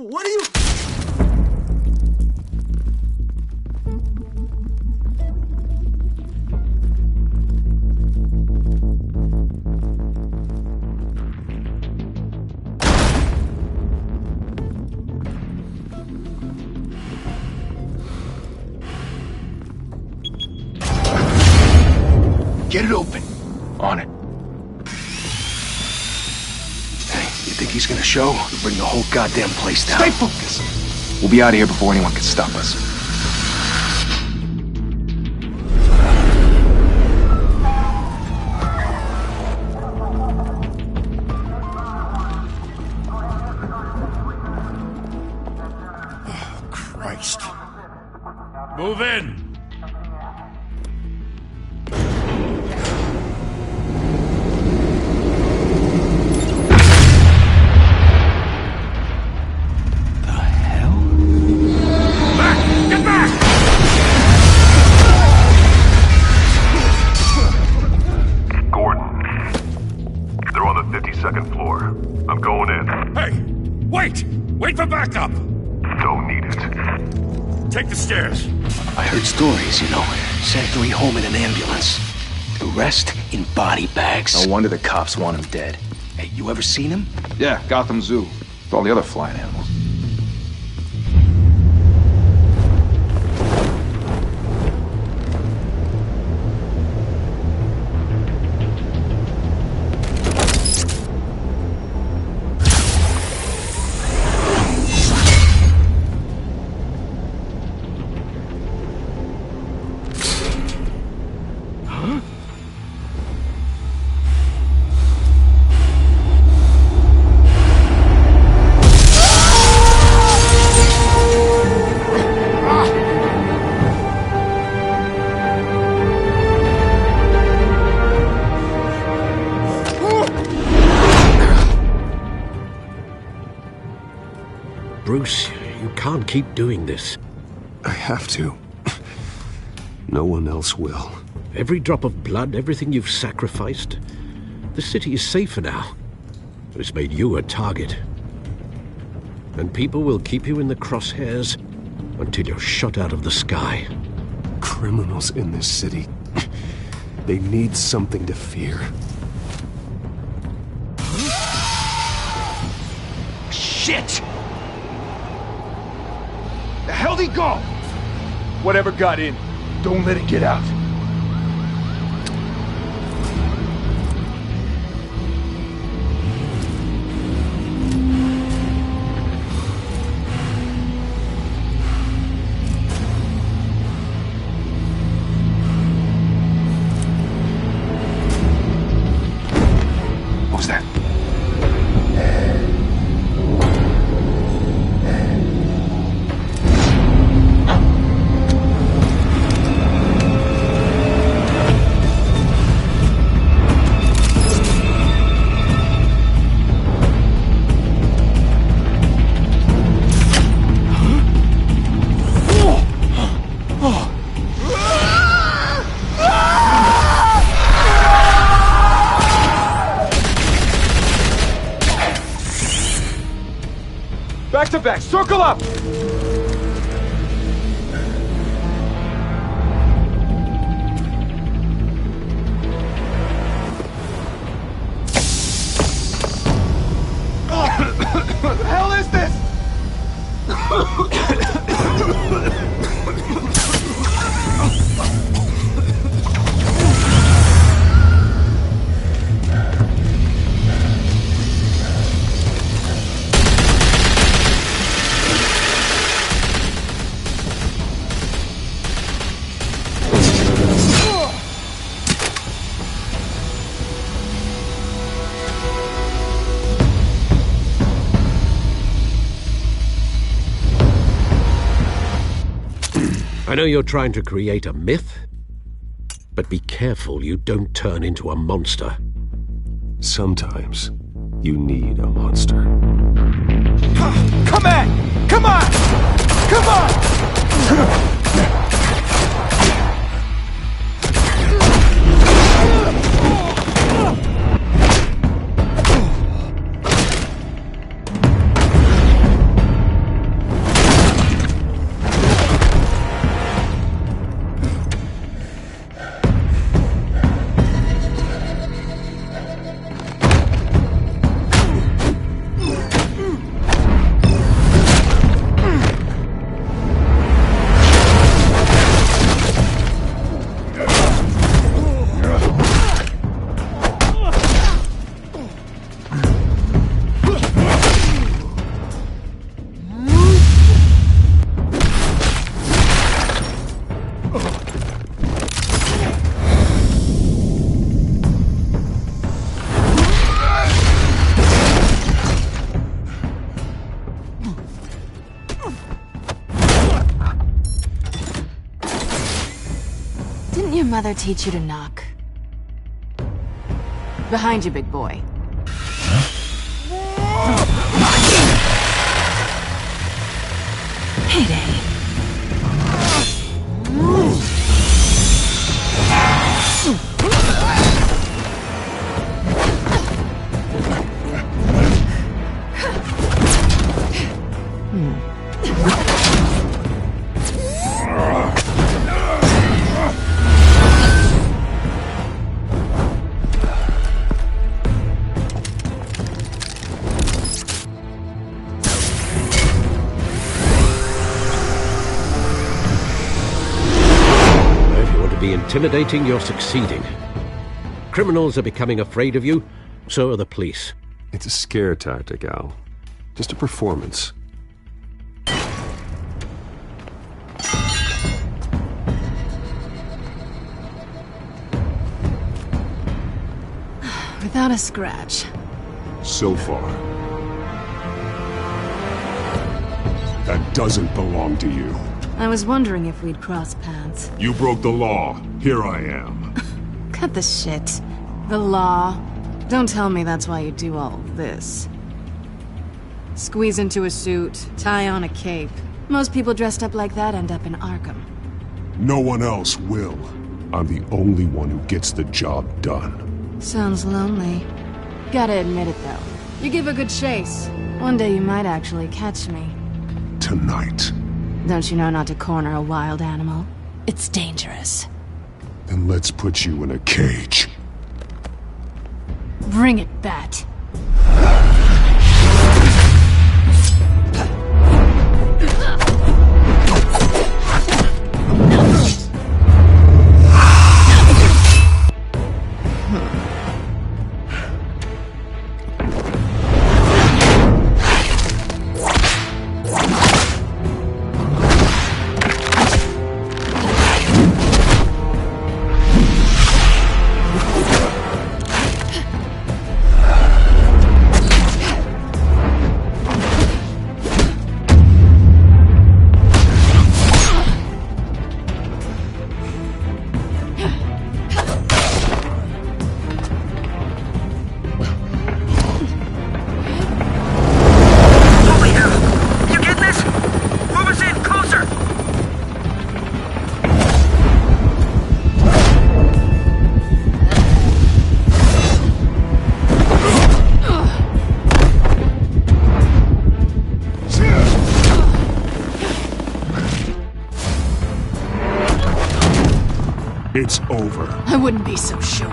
What are you... Get it open. On it. Hey, you think he's gonna show? We'll bring the whole goddamn place down. Stay focused! We'll be out of here before anyone can stop us. Oh, Christ. Move in! Second floor. I'm going in. Hey! Wait! Wait for backup! Don't need it. Take the stairs. I heard stories, you know. Sent 3 home in an ambulance. The rest in body bags. No wonder the cops want him dead. Hey, you ever seen him? Yeah, Gotham Zoo. With all the other flying animals. Bruce, you can't keep doing this. I have to. No one else will. Every drop of blood, everything you've sacrificed. The city is safer now. It's made you a target. And people will keep you in the crosshairs until you're shot out of the sky. Criminals in this city. They need something to fear. Shit! The hell'd he go? Whatever got in, don't let it get out. What was that? Back to back, circle up! What the hell is this? I know you're trying to create a myth, but be careful you don't turn into a monster. Sometimes you need a monster. Come on! Come on! Come on! mother teach you to knock? Behind you, big boy. Heyday. Intimidating, you're succeeding. Criminals are becoming afraid of you, so are the police. It's a scare tactic, Al. Just a performance. Without a scratch. So far. That doesn't belong to you. I was wondering if we'd cross paths. You broke the law. Here I am. Cut the shit. The law. Don't tell me that's why you do all of this. Squeeze into a suit, tie on a cape. Most people dressed up like that end up in Arkham. No one else will. I'm the only one who gets the job done. Sounds lonely. Gotta admit it, though. You give a good chase. One day you might actually catch me. Tonight. Don't you know not to corner a wild animal? It's dangerous. Then let's put you in a cage. Bring it, Bat. It's over. I wouldn't be so sure.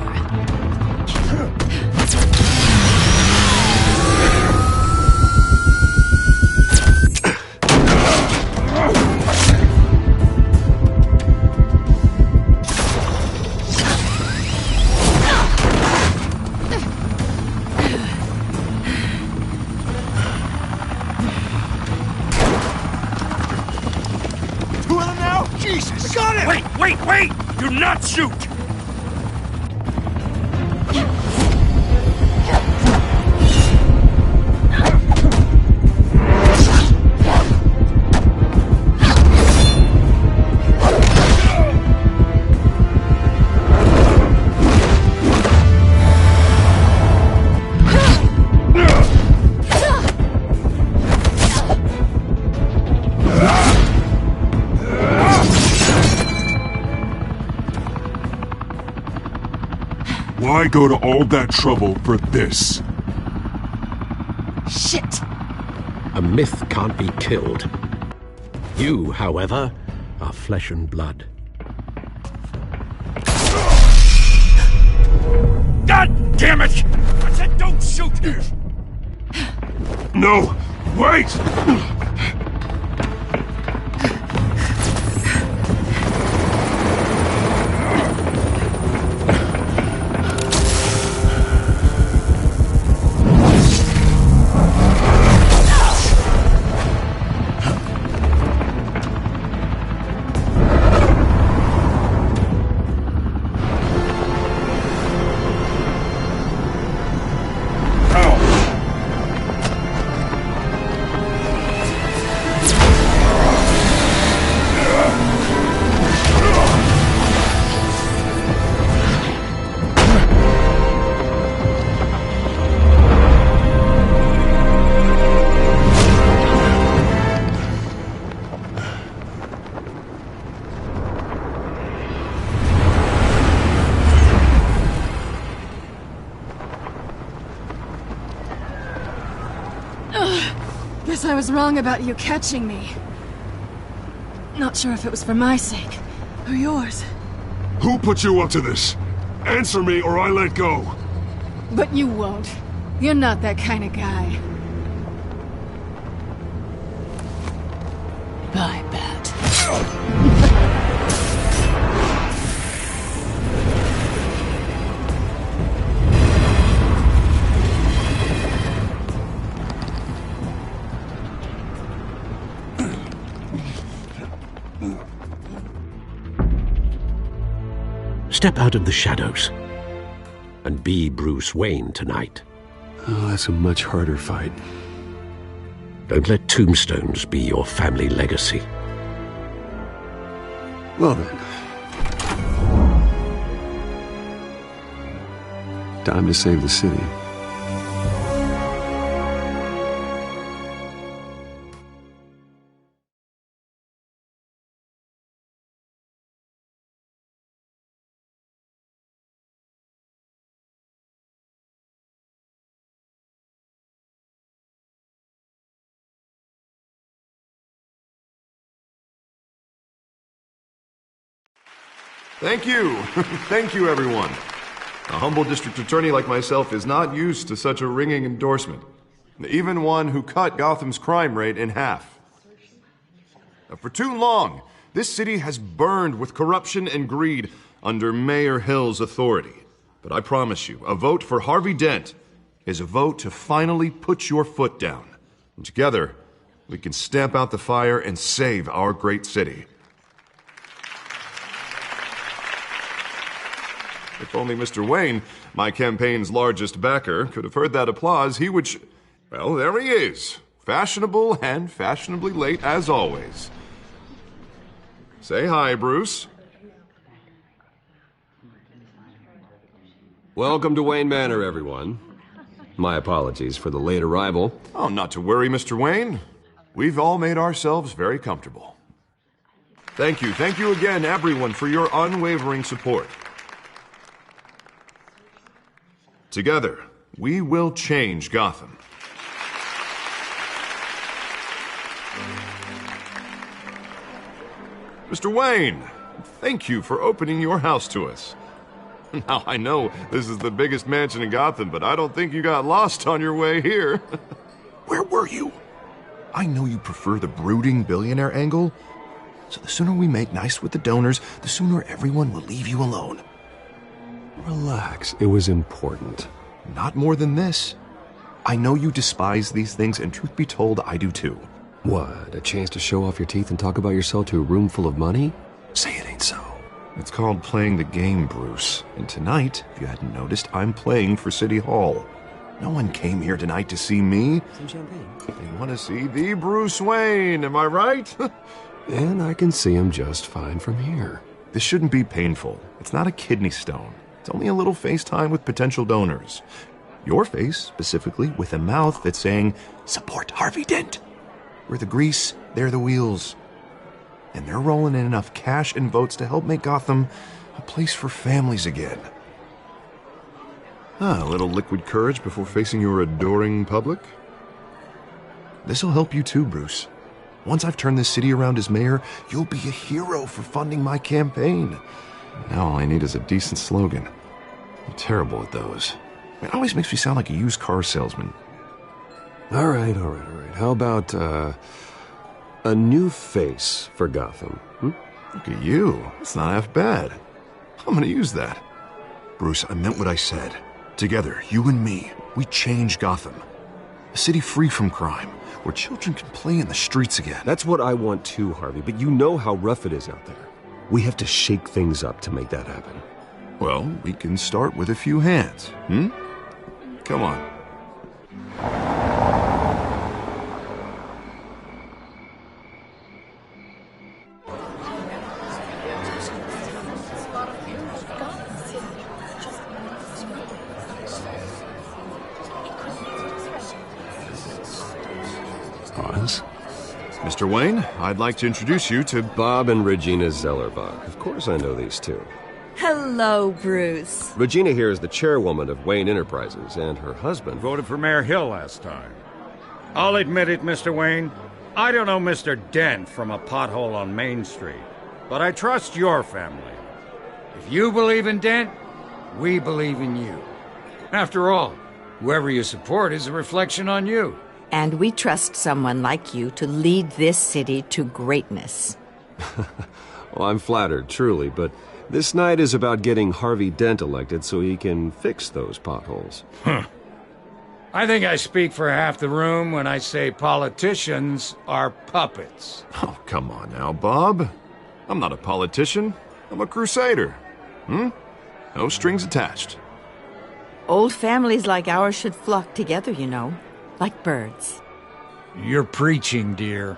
Two of them now? Jesus! I got it! Wait! Do not shoot! Why go to all that trouble for this? Shit! A myth can't be killed. You, however, are flesh and blood. God damn it! I said don't shoot! No! Wait! Guess I was wrong about you catching me. Not sure if it was for my sake, or yours. Who put you up to this? Answer me or I let go. But you won't. You're not that kind of guy. Bye, Bat. Step out of the shadows and be Bruce Wayne tonight. Oh, that's a much harder fight. Don't let tombstones be your family legacy. Well then. Time to save the city. Thank you. Thank you, everyone. A humble district attorney like myself is not used to such a ringing endorsement. Even one who cut Gotham's crime rate in half. For too long, this city has burned with corruption and greed under Mayor Hill's authority. But I promise you, a vote for Harvey Dent is a vote to finally put your foot down. And together, we can stamp out the fire and save our great city. If only Mr. Wayne, my campaign's largest backer, could have heard that applause, he would well, there he is. Fashionable and fashionably late as always. Say hi, Bruce. Welcome to Wayne Manor, everyone. My apologies for the late arrival. Oh, not to worry, Mr. Wayne. We've all made ourselves very comfortable. Thank you again, everyone, for your unwavering support. Together, we will change Gotham. Mr. Wayne, thank you for opening your house to us. Now, I know this is the biggest mansion in Gotham, but I don't think you got lost on your way here. Where were you? I know you prefer the brooding billionaire angle, so the sooner we make nice with the donors, the sooner everyone will leave you alone. Relax, it was important. Not more than this. I know you despise these things, and truth be told, I do too. What, a chance to show off your teeth and talk about yourself to a room full of money? Say it ain't so. It's called playing the game, Bruce. And tonight, if you hadn't noticed, I'm playing for City Hall. No one came here tonight to see me. Some champagne. They want to see the Bruce Wayne, am I right? And I can see him just fine from here. This shouldn't be painful. It's not a kidney stone. It's only a little FaceTime with potential donors. Your face, specifically, with a mouth that's saying, support Harvey Dent. We're the grease, they're the wheels. And they're rolling in enough cash and votes to help make Gotham a place for families again. A little liquid courage before facing your adoring public. This'll help you too, Bruce. Once I've turned this city around as mayor, you'll be a hero for funding my campaign. Now all I need is a decent slogan. I'm terrible at those. It always makes me sound like a used car salesman. All right. How about, a new face for Gotham? Look at you. It's not half bad. I'm gonna use that. Bruce, I meant what I said. Together, you and me, we change Gotham. A city free from crime, where children can play in the streets again. That's what I want too, Harvey, but you know how rough it is out there. We have to shake things up to make that happen. Well, we can start with a few hands, Come on. Pause. Mr. Wayne, I'd like to introduce you to Bob and Regina Zellerbach. Of course I know these two. Hello, Bruce. Regina here is the chairwoman of Wayne Enterprises, and her husband... Voted for Mayor Hill last time. I'll admit it, Mr. Wayne. I don't know Mr. Dent from a pothole on Main Street, but I trust your family. If you believe in Dent, we believe in you. After all, whoever you support is a reflection on you. And we trust someone like you to lead this city to greatness. Well, I'm flattered, truly, but this night is about getting Harvey Dent elected so he can fix those potholes. I think I speak for half the room when I say politicians are puppets. Oh, come on now, Bob. I'm not a politician. I'm a crusader. No strings attached. Old families like ours should flock together, you know, like birds. You're preaching, dear.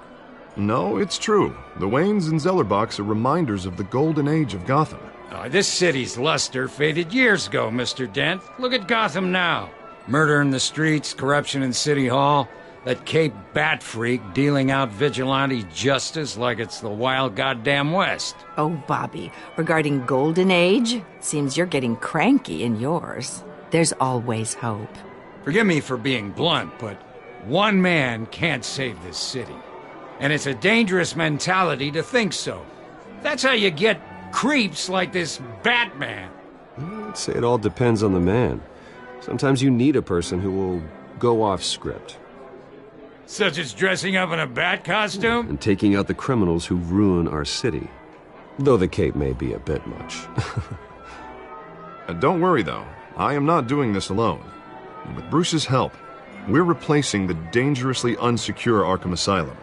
No, it's true. The Waynes and Zellerbachs are reminders of the golden age of Gotham. This city's luster faded years ago, Mr. Dent. Look at Gotham now. Murder in the streets, corruption in City Hall, that Cape Bat freak dealing out vigilante justice like it's the wild goddamn West. Oh, Bobby, regarding Golden Age, seems you're getting cranky in yours. There's always hope. Forgive me for being blunt, but one man can't save this city. And it's a dangerous mentality to think so. That's how you get creeps like this Batman. I'd say it all depends on the man. Sometimes you need a person who will go off script. Such as dressing up in a bat costume? And taking out the criminals who ruin our city. Though the cape may be a bit much. Don't worry, though. I am not doing this alone. With Bruce's help, we're replacing the dangerously unsecure Arkham Asylum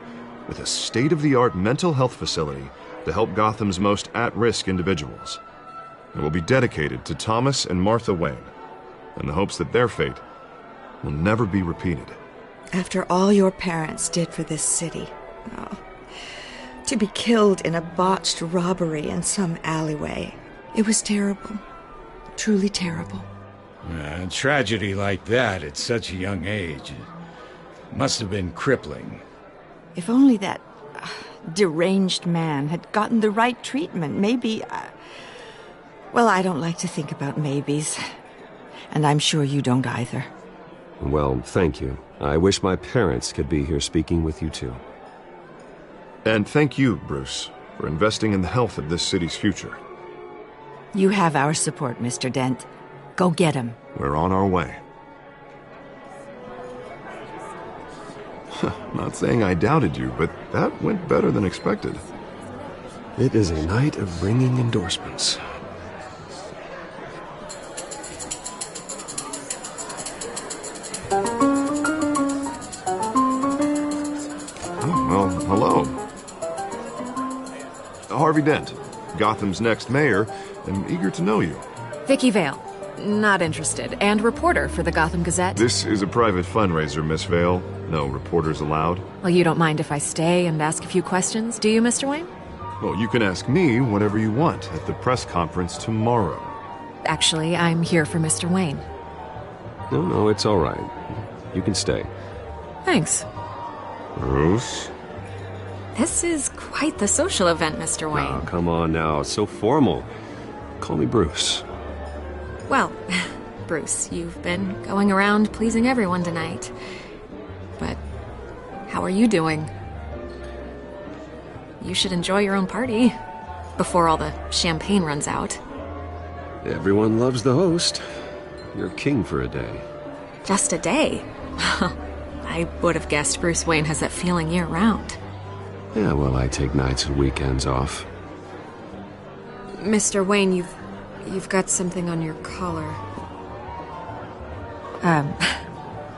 with a state-of-the-art mental health facility to help Gotham's most at-risk individuals. It will be dedicated to Thomas and Martha Wayne, in the hopes that their fate will never be repeated. After all your parents did for this city, to be killed in a botched robbery in some alleyway, it was terrible. Truly terrible. A tragedy like that at such a young age must have been crippling. If only that deranged man had gotten the right treatment, maybe... well, I don't like to think about maybes. And I'm sure you don't either. Well, thank you. I wish my parents could be here speaking with you too. And thank you, Bruce, for investing in the health of this city's future. You have our support, Mr. Dent. Go get him. We're on our way. Not saying I doubted you, but that went better than expected. It is a night of ringing endorsements. Hello. Harvey Dent, Gotham's next mayor, and eager to know you. Vicky Vale. Not interested. And reporter for the Gotham Gazette. This is a private fundraiser, Miss Vale. No reporters allowed. Well, you don't mind if I stay and ask a few questions, do you, Mr. Wayne? Well, you can ask me whatever you want at the press conference tomorrow. Actually, I'm here for Mr. Wayne. No, it's all right. You can stay. Thanks. Bruce? This is quite the social event, Mr. Wayne. Oh, come on now. It's so formal. Call me Bruce. Well, Bruce, you've been going around pleasing everyone tonight. But how are you doing? You should enjoy your own party before all the champagne runs out. Everyone loves the host. You're king for a day. Just a day? I would have guessed Bruce Wayne has that feeling year-round. Yeah, well, I take nights and weekends off. Mr. Wayne, you've got something on your collar.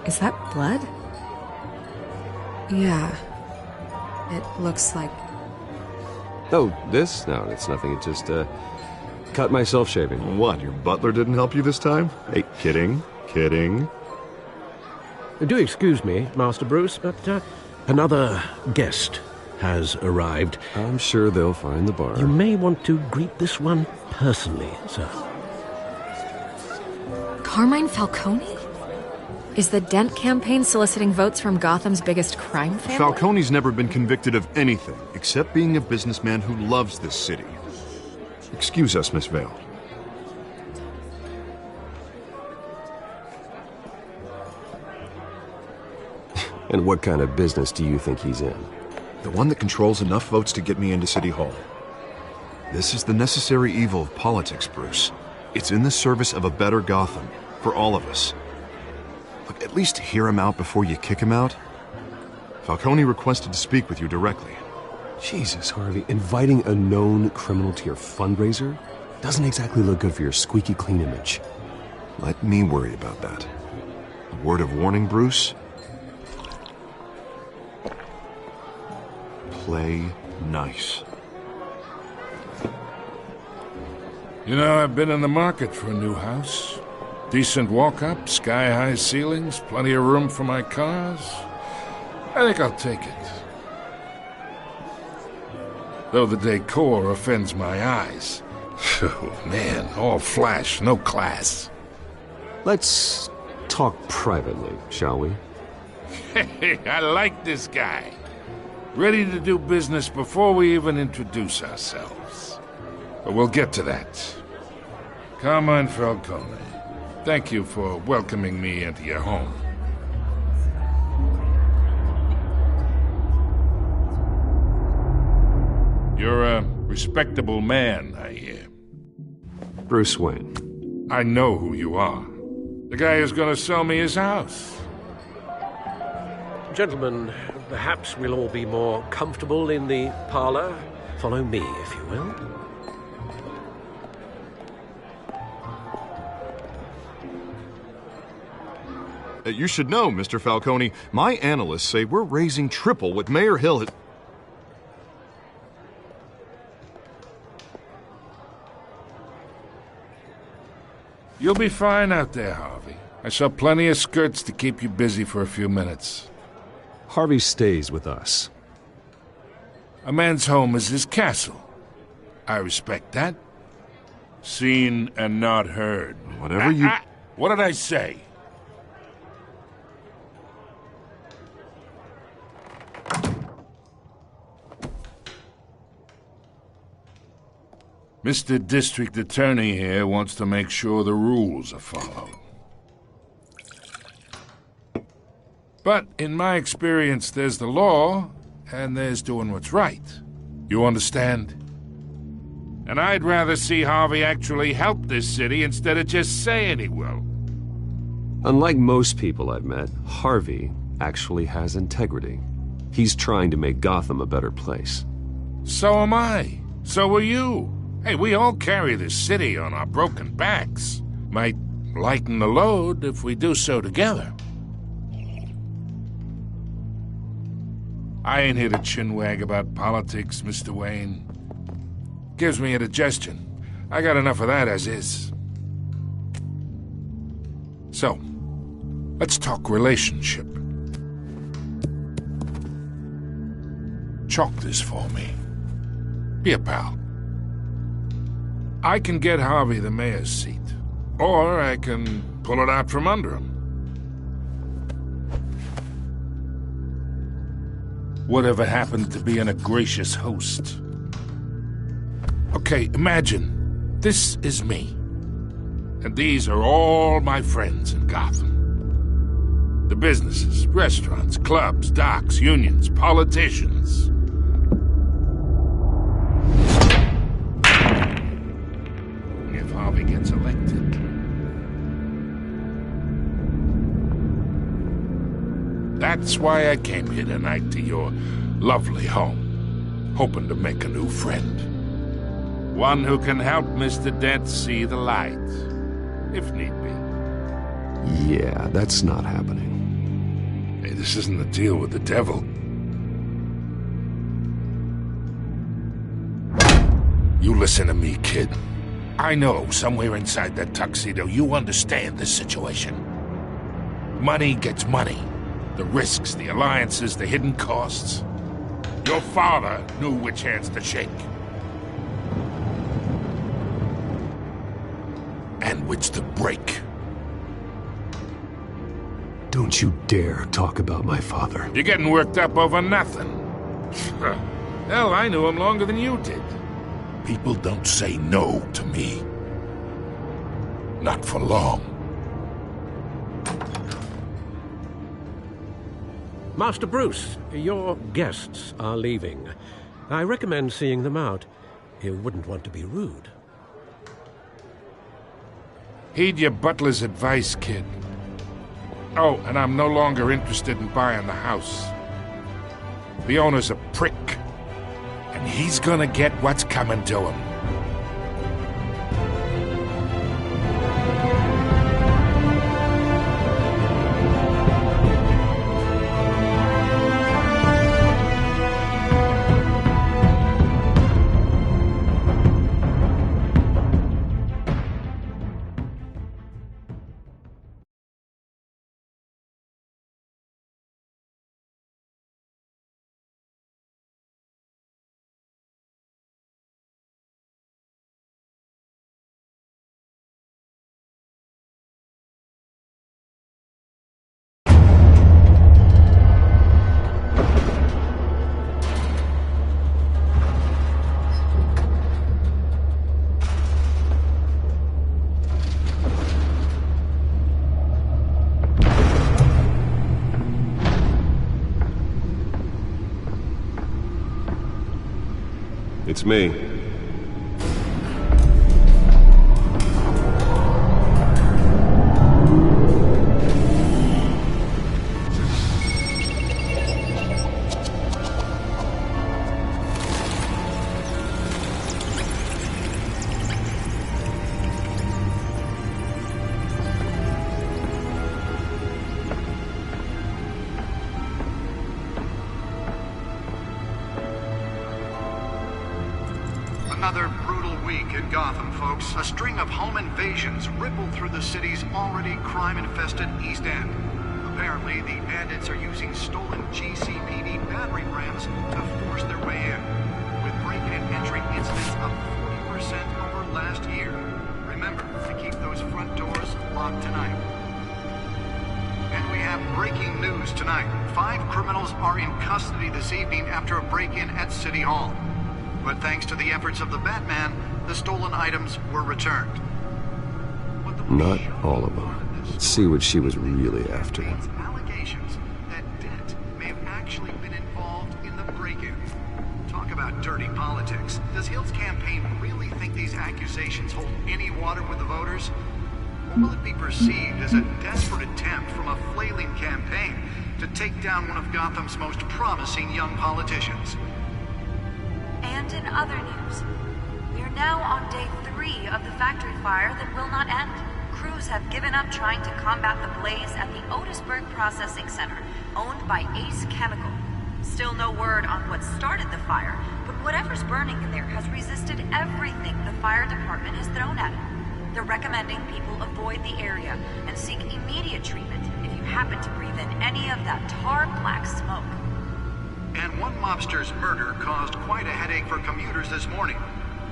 Is that blood? Yeah. It looks like... Oh, this? No, it's nothing. It just, cut myself shaving. What, your butler didn't help you this time? Hey, kidding. Do excuse me, Master Bruce, but another guest has arrived. I'm sure they'll find the bar. You may want to greet this one personally, sir. Carmine Falcone? Is the Dent campaign soliciting votes from Gotham's biggest crime family? Falcone's never been convicted of anything except being a businessman who loves this city. Excuse us, Miss Vale. And what kind of business do you think he's in? The one that controls enough votes to get me into City Hall. This is the necessary evil of politics, Bruce. It's in the service of a better Gotham, for all of us. Look, at least hear him out before you kick him out. Falcone requested to speak with you directly. Jesus, Harvey, inviting a known criminal to your fundraiser doesn't exactly look good for your squeaky clean image. Let me worry about that. A word of warning, Bruce? Play nice. You know, I've been in the market for a new house. Decent walk-up, sky-high ceilings, plenty of room for my cars. I think I'll take it. Though the decor offends my eyes. Oh, man, all flash, no class. Let's talk privately, shall we? Hey, I like this guy. Ready to do business before we even introduce ourselves. But we'll get to that. Carmine Falcone, thank you for welcoming me into your home. You're a respectable man, I hear. Bruce Wayne. I know who you are. The guy who's gonna sell me his house. Gentlemen, perhaps we'll all be more comfortable in the parlor. Follow me, if you will. You should know, Mr. Falcone, my analysts say we're raising triple what Mayor Hill had... You'll be fine out there, Harvey. I saw plenty of skirts to keep you busy for a few minutes. Harvey stays with us. A man's home is his castle. I respect that. Seen and not heard. Whatever you... What did I say? Mr. District Attorney here wants to make sure the rules are followed. But in my experience, there's the law, and there's doing what's right. You understand? And I'd rather see Harvey actually help this city instead of just saying he will. Unlike most people I've met, Harvey actually has integrity. He's trying to make Gotham a better place. So am I. So are you. Hey, we all carry this city on our broken backs. Might lighten the load if we do so together. I ain't here to chinwag about politics, Mr. Wayne. Gives me indigestion. I got enough of that as is. So, let's talk relationship. Chalk this for me. Be a pal. I can get Harvey the mayor's seat, or I can pull it out from under him. Whatever happened to being a gracious host? Okay, imagine, this is me. And these are all my friends in Gotham. The businesses, restaurants, clubs, docks, unions, politicians. If Harvey gets elected... That's why I came here tonight to your lovely home, hoping to make a new friend. One who can help Mr. Dent see the light, if need be. Yeah, that's not happening. Hey, this isn't a deal with the devil. You listen to me, kid. I know somewhere inside that tuxedo you understand this situation. Money gets money. The risks, the alliances, the hidden costs. Your father knew which hands to shake. And which to break. Don't you dare talk about my father. You're getting worked up over nothing. Hell, I knew him longer than you did. People don't say no to me. Not for long. Master Bruce, your guests are leaving. I recommend seeing them out. You wouldn't want to be rude. Heed your butler's advice, kid. Oh, and I'm no longer interested in buying the house. The owner's a prick, and he's gonna get what's coming to him. It's me. Another brutal week in Gotham, folks. A string of home invasions rippled through the city's already crime-infested East End. Apparently, the bandits are using stolen GCPD battering rams to force their way in, with break-in and entry incidents up 40% over last year. Remember to keep those front doors locked tonight. And we have breaking news tonight. 5 criminals are in custody this evening after a break-in at City Hall. But thanks to the efforts of the Batman, the stolen items were returned. Not all of them. Let's see what she was really after. Allegations that Dent may have actually been involved in the break-in. Talk about dirty politics. Does Hill's campaign really think these accusations hold any water with the voters? Or will it be perceived as a desperate attempt from a flailing campaign to take down one of Gotham's most promising young politicians? And in other news, we are now on day 3 of the factory fire that will not end. Crews have given up trying to combat the blaze at the Otisburg Processing Center, owned by Ace Chemical. Still no word on what started the fire, but whatever's burning in there has resisted everything the fire department has thrown at it. They're recommending people avoid the area and seek immediate treatment if you happen to breathe in any of that tar-black smoke. And one mobster's murder caused quite a headache for commuters this morning.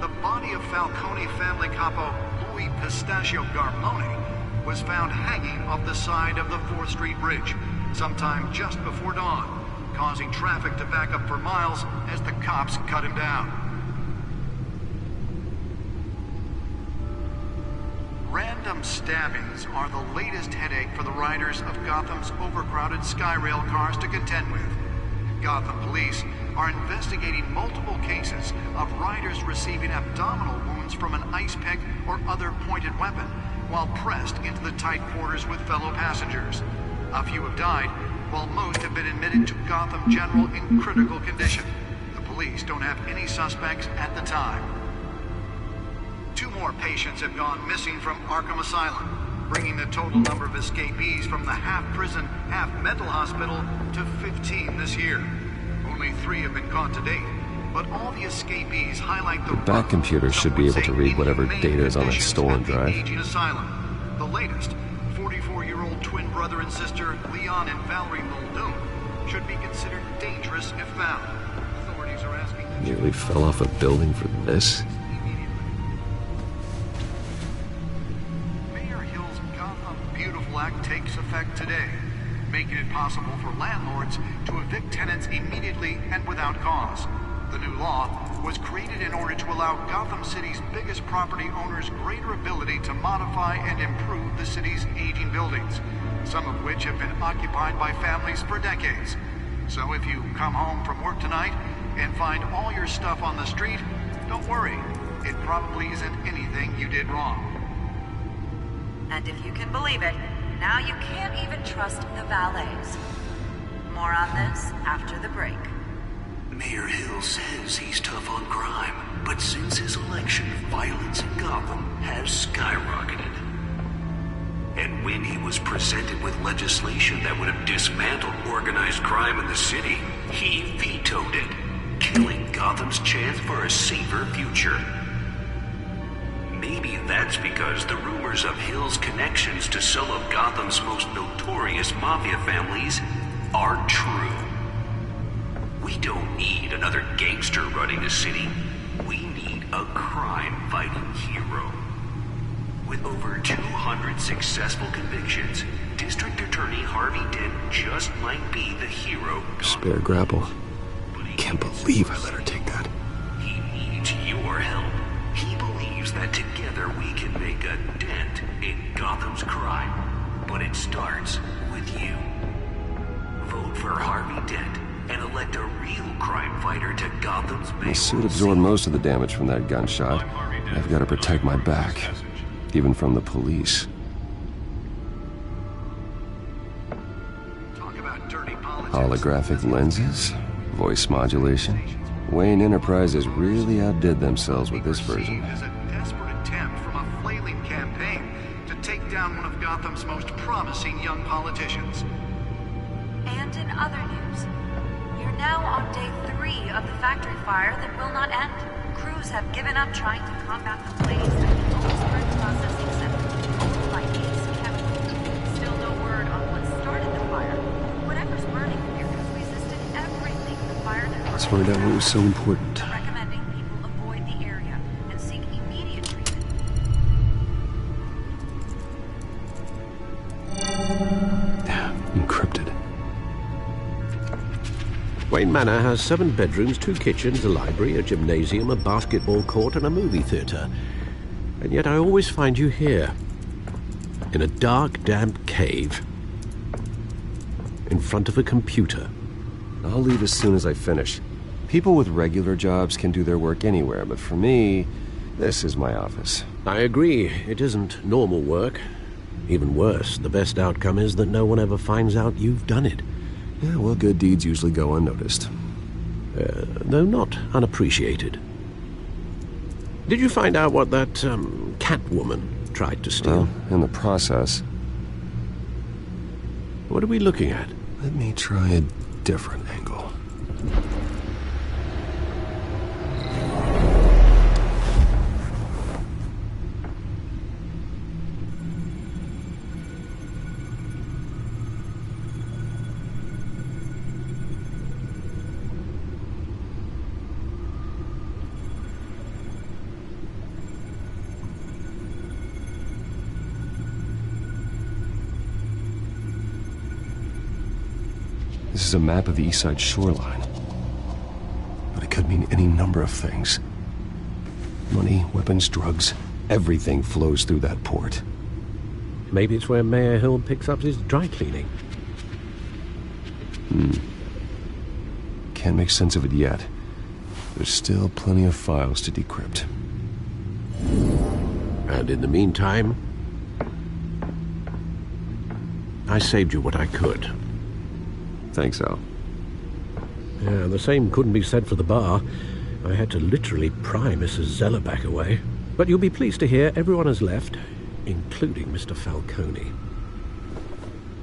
The body of Falcone family capo Louis Pistachio Garmone was found hanging off the side of the 4th Street Bridge sometime just before dawn, causing traffic to back up for miles as the cops cut him down. Random stabbings are the latest headache for the riders of Gotham's overcrowded Skyrail cars to contend with. Gotham police are investigating multiple cases of riders receiving abdominal wounds from an ice pick or other pointed weapon while pressed into the tight quarters with fellow passengers. A few have died, while most have been admitted to Gotham General in critical condition. The police don't have any suspects at the time. 2 more patients have gone missing from Arkham Asylum, bringing the total number of escapees from the half-prison, half-mental hospital to 15 this year. Only 3 have been caught to date, but all the escapees highlight the Bat computer should be able to read whatever data is on that stolen drive. Asylum. The latest, 44-year-old twin brother and sister Leon and Valerie Muldoon, should be considered dangerous if found. Authorities are asking... Nearly fell off a building for this? Act takes effect today, making it possible for landlords to evict tenants immediately and without cause. The new law was created in order to allow Gotham City's biggest property owners greater ability to modify and improve the city's aging buildings. some of which have been occupied by families for decades. So if you come home from work tonight and find all your stuff on the street, don't worry. It probably isn't anything you did wrong. And if you can believe it, now you can't even trust the valets. More on this after the break. Mayor Hill says he's tough on crime, but since his election, violence in Gotham has skyrocketed. And when he was presented with legislation that would have dismantled organized crime in the city, he vetoed it, killing Gotham's chance for a safer future. Maybe that's because the rumors of Hill's connections to some of Gotham's most notorious mafia families are true. We don't need another gangster running the city. We need a crime-fighting hero. With over 200 successful convictions, District Attorney Harvey Dent just might be the hero. Spare grapple. Can't believe I let her take that. He needs your help. He believes that together we can make a dent in Gotham's crime. But it starts with you. Vote for Harvey Dent and elect a real crime fighter to Gotham's mayoral The suit absorbed most of the damage from that gunshot. I've got to protect my back, even from the police. Holographic lenses, voice modulation. Wayne Enterprises really outdid themselves with this version. As a desperate attempt from a flailing campaign to take down one of Gotham's most promising young politicians. And in other news, we're now on day 3 of the factory fire that will not end. Crews have given up trying to combat the blaze at the Otisburg Processing Center, owned by Ace Chemical. Still no word on what started the fire. Whatever's burning here has resisted everything the fire department. Let's find out what was so important. Recommending people avoid the area and seek immediate treatment. Encrypted. Wayne Manor has 7 bedrooms, 2 kitchens, a library, a gymnasium, a basketball court, and a movie theater. And yet I always find you here, in a dark, damp cave, in front of a computer. I'll leave as soon as I finish. People with regular jobs can do their work anywhere, but for me, this is my office. I agree. It isn't normal work. Even worse, the best outcome is that no one ever finds out you've done it. Yeah, well, good deeds usually go unnoticed. Though not unappreciated. Did you find out what that, Catwoman tried to steal? Well, in the process. What are we looking at? Let me try a different angle. This is a map of the East Side shoreline. But it could mean any number of things. Money, weapons, drugs, everything flows through that port. Maybe it's where Mayor Hill picks up his dry cleaning. Can't make sense of it yet. There's still plenty of files to decrypt. And in the meantime, I saved you what I could. Thanks, Al. Yeah, the same couldn't be said for the bar. I had to literally pry Mrs. Zeller back away. But you'll be pleased to hear everyone has left, including Mr. Falcone.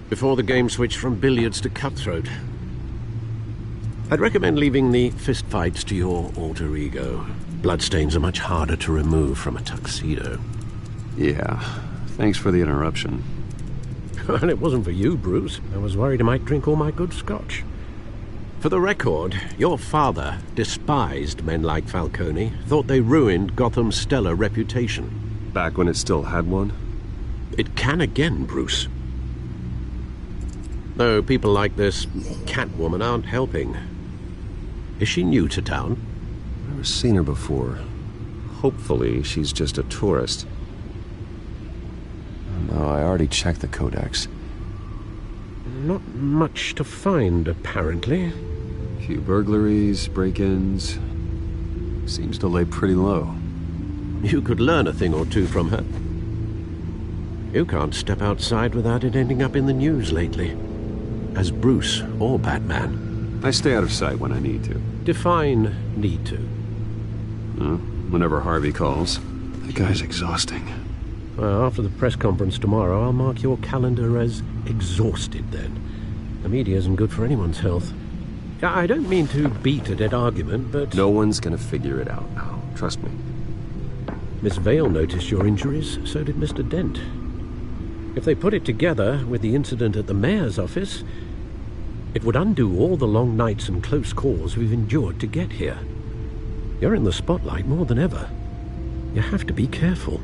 Before the game switched from billiards to cutthroat. I'd recommend leaving the fistfights to your alter ego. Bloodstains are much harder to remove from a tuxedo. Yeah, thanks for the interruption. And it wasn't for you, Bruce. I was worried I might drink all my good scotch. For the record, your father despised men like Falcone, thought they ruined Gotham's stellar reputation. Back when it still had one? It can again, Bruce. Though people like this Catwoman aren't helping. Is she new to town? Never seen her before. Hopefully, she's just a tourist. No, I already checked the codex. not much to find, apparently. Few burglaries, break-ins. Seems to lay pretty low. You could learn a thing or two from her. You can't step outside without it ending up in the news lately. As Bruce or Batman. I stay out of sight when I need to. Define need to. Whenever Harvey calls. That guy's exhausting. Well, after the press conference tomorrow, I'll mark your calendar as exhausted then. The media isn't good for anyone's health. I don't mean to beat a dead argument, but... No one's gonna figure it out now. Trust me. Miss Vale noticed your injuries, so did Mr. Dent. If they put it together with the incident at the mayor's office, it would undo all the long nights and close calls we've endured to get here. You're in the spotlight more than ever. You have to be careful.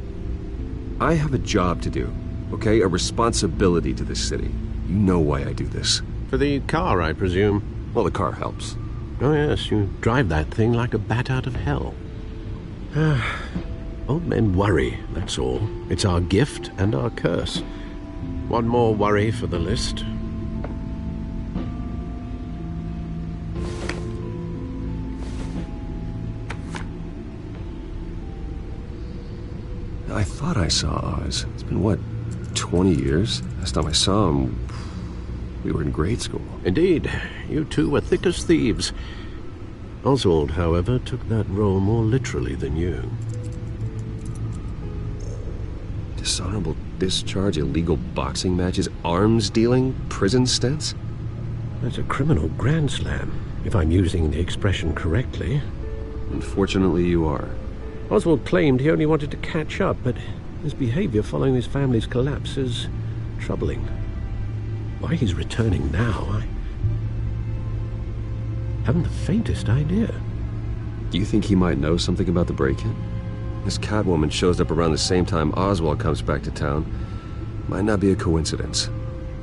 I have a job to do, okay? A responsibility to this city. You know why I do this. For the car, I presume. Well, the car helps. Oh yes, you drive that thing like a bat out of hell. Old men worry, that's all. It's our gift and our curse. One more worry for the list. I thought I saw Oz. It's been, what, 20 years? Last time I saw him, we were in grade school. Indeed. You two were thick as thieves. Oswald, however, took that role more literally than you. Dishonorable discharge, illegal boxing matches, arms dealing, prison stints? That's a criminal grand slam, if I'm using the expression correctly. Unfortunately, you are. Oswald claimed he only wanted to catch up, but his behavior following his family's collapse is troubling. Why he's returning now, I haven't the faintest idea. Do you think he might know something about the break-in? This Catwoman shows up around the same time Oswald comes back to town. Might not be a coincidence.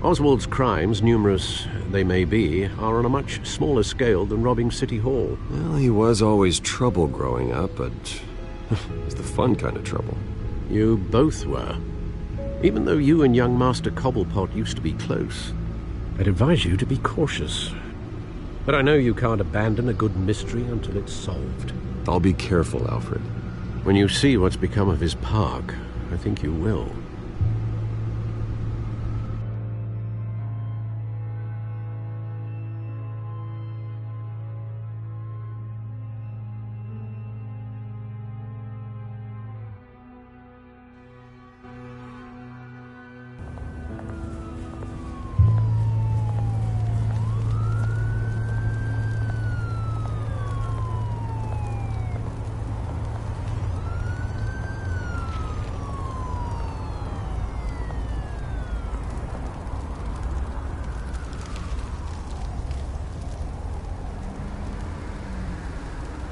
Oswald's crimes, numerous they may be, are on a much smaller scale than robbing City Hall. Well, he was always trouble growing up, but it's the fun kind of trouble. You both were. Even though you and young Master Cobblepot used to be close, I'd advise you to be cautious. But I know you can't abandon a good mystery until it's solved. I'll be careful, Alfred. When you see what's become of his park, I think you will.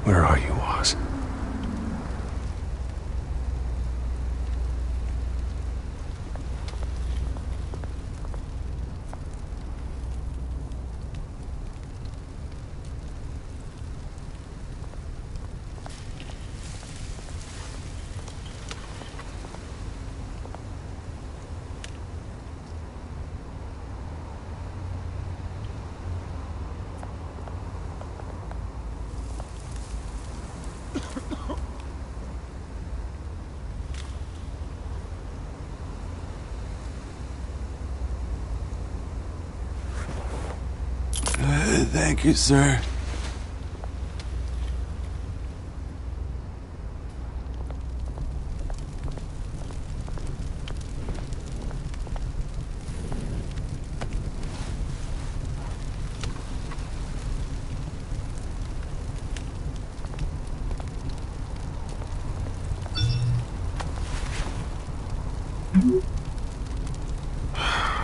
Where are you, Oz? Thank you, sir.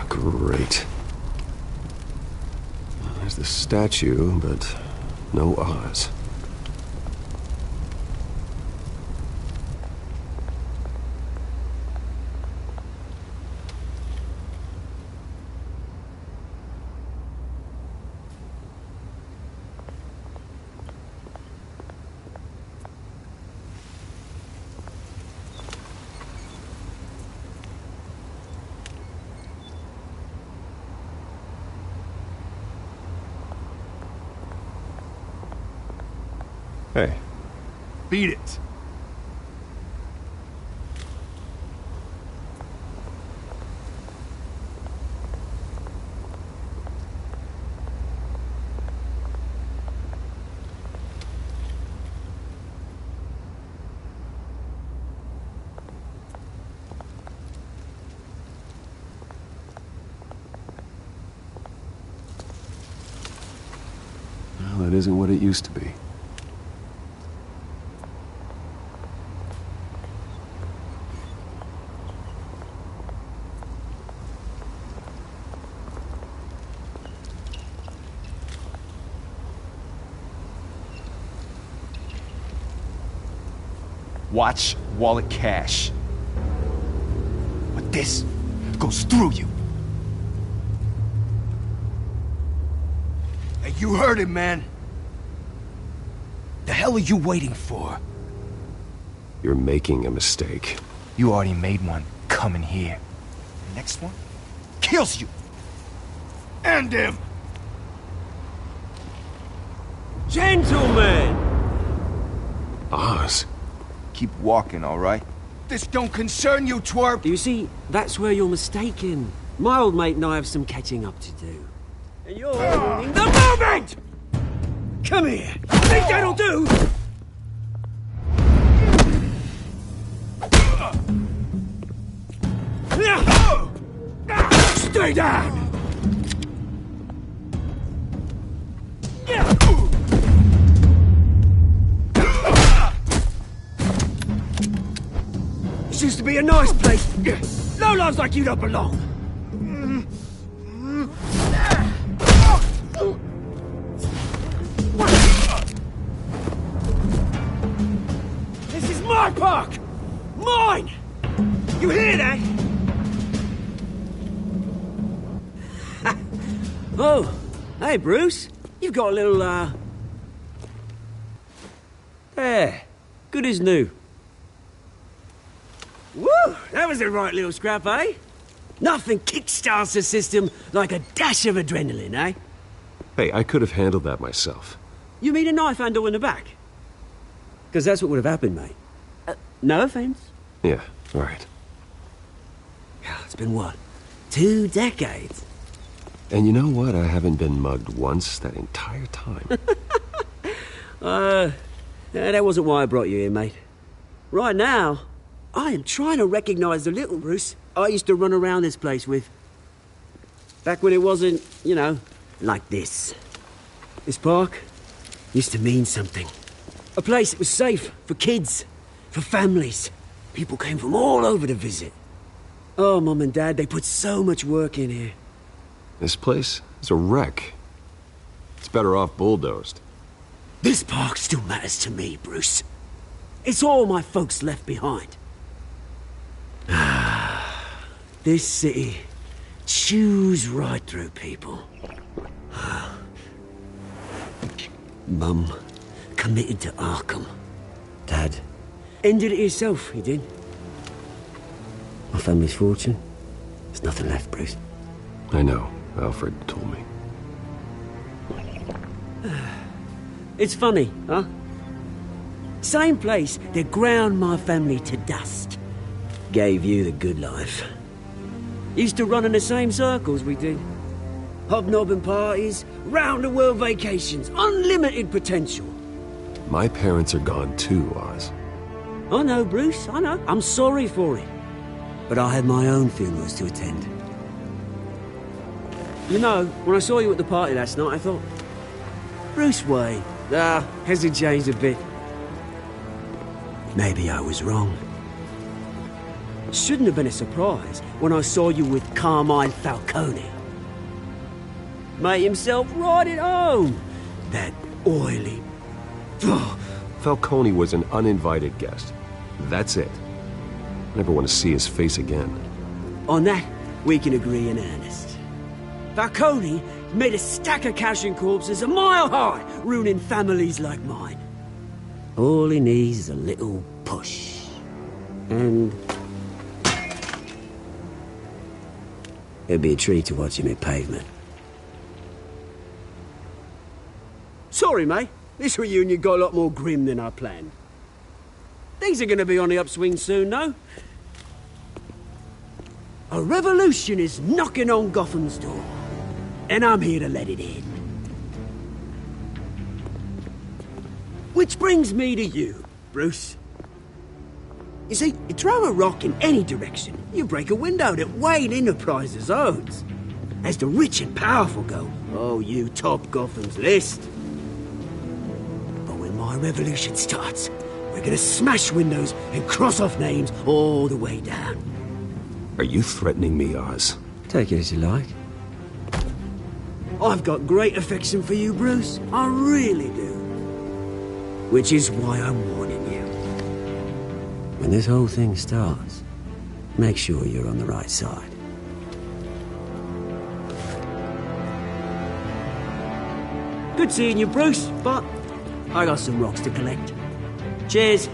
Great. There's the statue, but no Oz. Hey. Beat it. Well, that isn't what it used to be. Watch wallet cash. But this goes through you. Hey, you heard it, man. The hell are you waiting for? You're making a mistake. You already made one coming here. The next one kills you. And him. Gentlemen! Oz. Keep walking, all right? This don't concern you, twerp! You see, that's where you're mistaken. My old mate and I have some catching up to do. And you're ruining the moment! Come here! Think that'll do? Stay down! This used to be a nice place. No lives like you don't belong. This is my park! Mine! You hear that? Oh, hey Bruce. You've got a little, There. Good as new. Woo! That was a right little scrap, eh? Nothing kickstarts the system like a dash of adrenaline, eh? Hey, I could have handled that myself. You mean a knife handle in the back? Because that's what would have happened, mate. No offense. Yeah, right. It's been what? 2 decades? And you know what? I haven't been mugged once that entire time. That wasn't why I brought you here, mate. Right now, I am trying to recognize the little Bruce I used to run around this place with. Back when it wasn't, you know, like this. This park used to mean something. A place that was safe for kids, for families. People came from all over to visit. Oh, Mum and Dad, they put so much work in here. This place is a wreck. It's better off bulldozed. This park still matters to me, Bruce. It's all my folks left behind. This city chews right through people. Mum committed to Arkham. Dad ended it himself, he did. My family's fortune, there's nothing left, Bruce. I know. Alfred told me. It's funny, huh? Same place that ground my family to dust. Gave you the good life. Used to run in the same circles we did. Hobnobbing parties, round-the-world vacations, unlimited potential. My parents are gone too, Oz. I know, Bruce, I know. I'm sorry for it. But I had my own funerals to attend. You know, when I saw you at the party last night, I thought... Bruce Wayne. Hasn't changed a bit. Maybe I was wrong. Shouldn't have been a surprise when I saw you with Carmine Falcone. Made himself right at home. That oily... Falcone was an uninvited guest. That's it. Never want to see his face again. On that, we can agree in earnest. Falcone made a stack of cash and corpses a mile high, ruining families like mine. All he needs is a little push. And... it'd be a treat to watch him hit pavement. Sorry, mate. This reunion got a lot more grim than I planned. Things are going to be on the upswing soon, though. A revolution is knocking on Gotham's door, and I'm here to let it in. Which brings me to you, Bruce. You see, you throw a rock in any direction, you break a window that Wayne Enterprises owns. As the rich and powerful go, oh, you top Gotham's list. But when my revolution starts, we're gonna smash windows and cross off names all the way down. Are you threatening me, Oz? Take it as you like. I've got great affection for you, Bruce. I really do. Which is why I'm warning you. When this whole thing starts, make sure you're on the right side. Good seeing you, Bruce, but I got some rocks to collect. Cheers.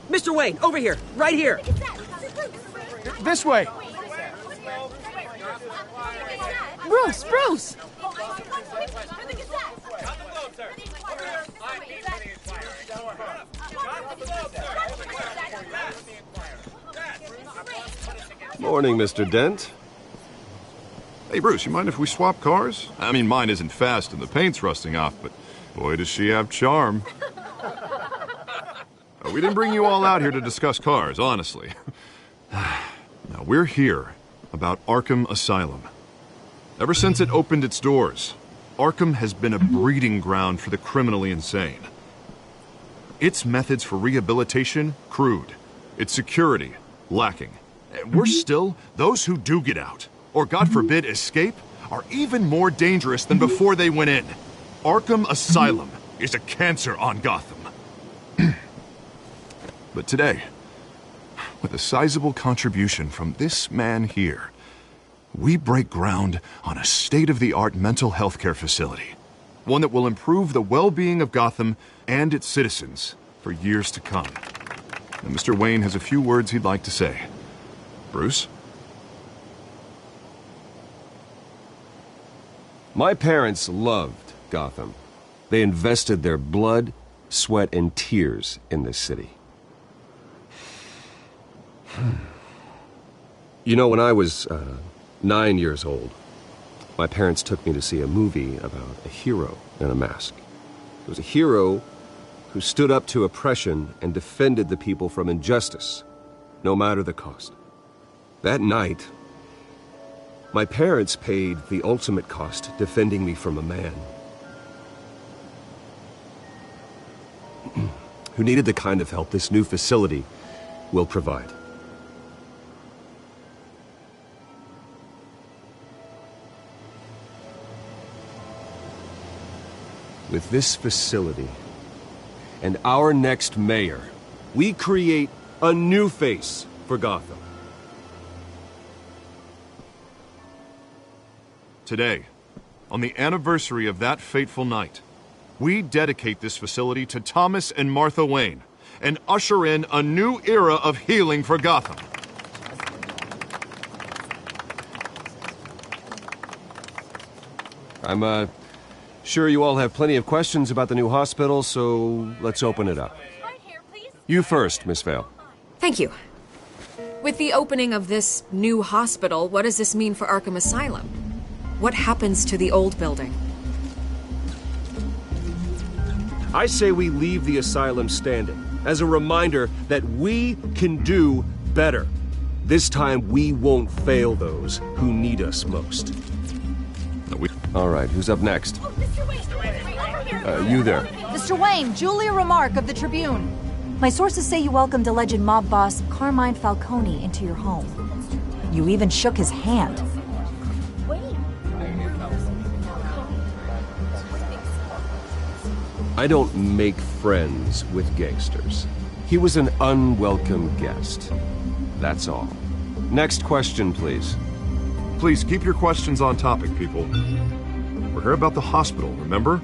Mr. Wayne, over here, right here. This way. Bruce, Bruce! Morning, Mr. Dent. Hey, Bruce, you mind if we swap cars? I mean, mine isn't fast and the paint's rusting off, but boy, does she have charm. We didn't bring you all out here to discuss cars, honestly. Now, we're here about Arkham Asylum. Ever since it opened its doors, Arkham has been a breeding ground for the criminally insane. Its methods for rehabilitation, crude. Its security, lacking. And worse still, those who do get out, or God forbid escape, are even more dangerous than before they went in. Arkham Asylum is a cancer on Gotham. But today, with a sizable contribution from this man here, we break ground on a state-of-the-art mental health care facility. One that will improve the well-being of Gotham and its citizens for years to come. And Mr. Wayne has a few words he'd like to say. Bruce? My parents loved Gotham. They invested their blood, sweat, and tears in this city. You know, when I was 9 years old, my parents took me to see a movie about a hero in a mask. It was a hero who stood up to oppression and defended the people from injustice, no matter the cost. That night, my parents paid the ultimate cost defending me from a man who needed the kind of help this new facility will provide. With this facility and our next mayor, we create a new face for Gotham. Today, on the anniversary of that fateful night, we dedicate this facility to Thomas and Martha Wayne and usher in a new era of healing for Gotham. I'm sure you all have plenty of questions about the new hospital, so let's open it up. You first, Miss Vale. Thank you. With the opening of this new hospital, what does this mean for Arkham Asylum? What happens to the old building? I say we leave the asylum standing, as a reminder that we can do better. This time we won't fail those who need us most. All right, who's up next? You there. Mr. Wayne, Julia Remark of the Tribune. My sources say you welcomed alleged mob boss Carmine Falcone into your home. You even shook his hand. I don't make friends with gangsters. He was an unwelcome guest. That's all. Next question, please. Please keep your questions on topic, people. We're here about the hospital, remember?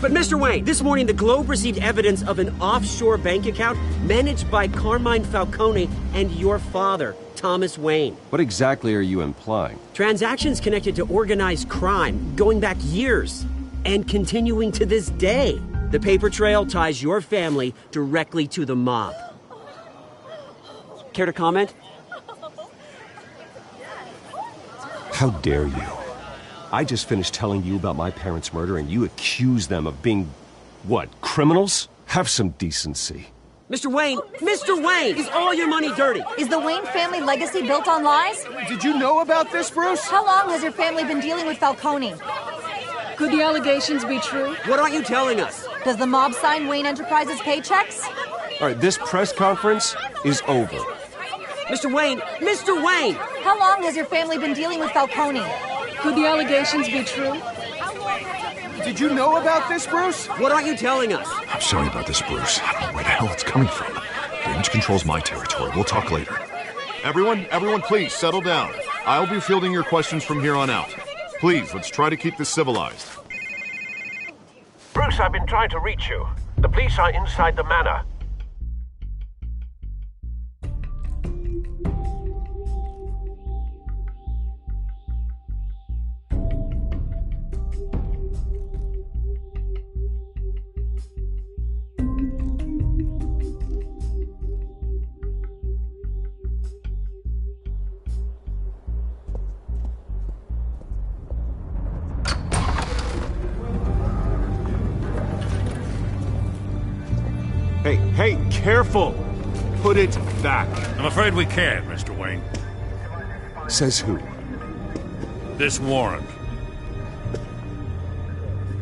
But Mr. Wayne, this morning the Globe received evidence of an offshore bank account managed by Carmine Falcone and your father, Thomas Wayne. What exactly are you implying? Transactions connected to organized crime going back years and continuing to this day. The paper trail ties your family directly to the mob. Care to comment? How dare you? I just finished telling you about my parents' murder and you accuse them of being, what, criminals? Have some decency. Mr. Wayne, is all your money dirty? Is the Wayne family legacy built on lies? Did you know about this, Bruce? How long has your family been dealing with Falcone? Could the allegations be true? What aren't you telling us? Does the mob sign Wayne Enterprises paychecks? All right, this press conference is over. Mr. Wayne! How long has your family been dealing with Falcone? Could the allegations be true? Did you know about this, Bruce? What aren't you telling us? I'm sorry about this, Bruce. I don't know where the hell it's coming from. Damage control's my territory. We'll talk later. Everyone, please settle down. I'll be fielding your questions from here on out. Please, let's try to keep this civilized. Bruce, I've been trying to reach you. The police are inside the manor. Hey, careful! Put it back. I'm afraid we can't, Mr. Wayne. Says who? This warrant.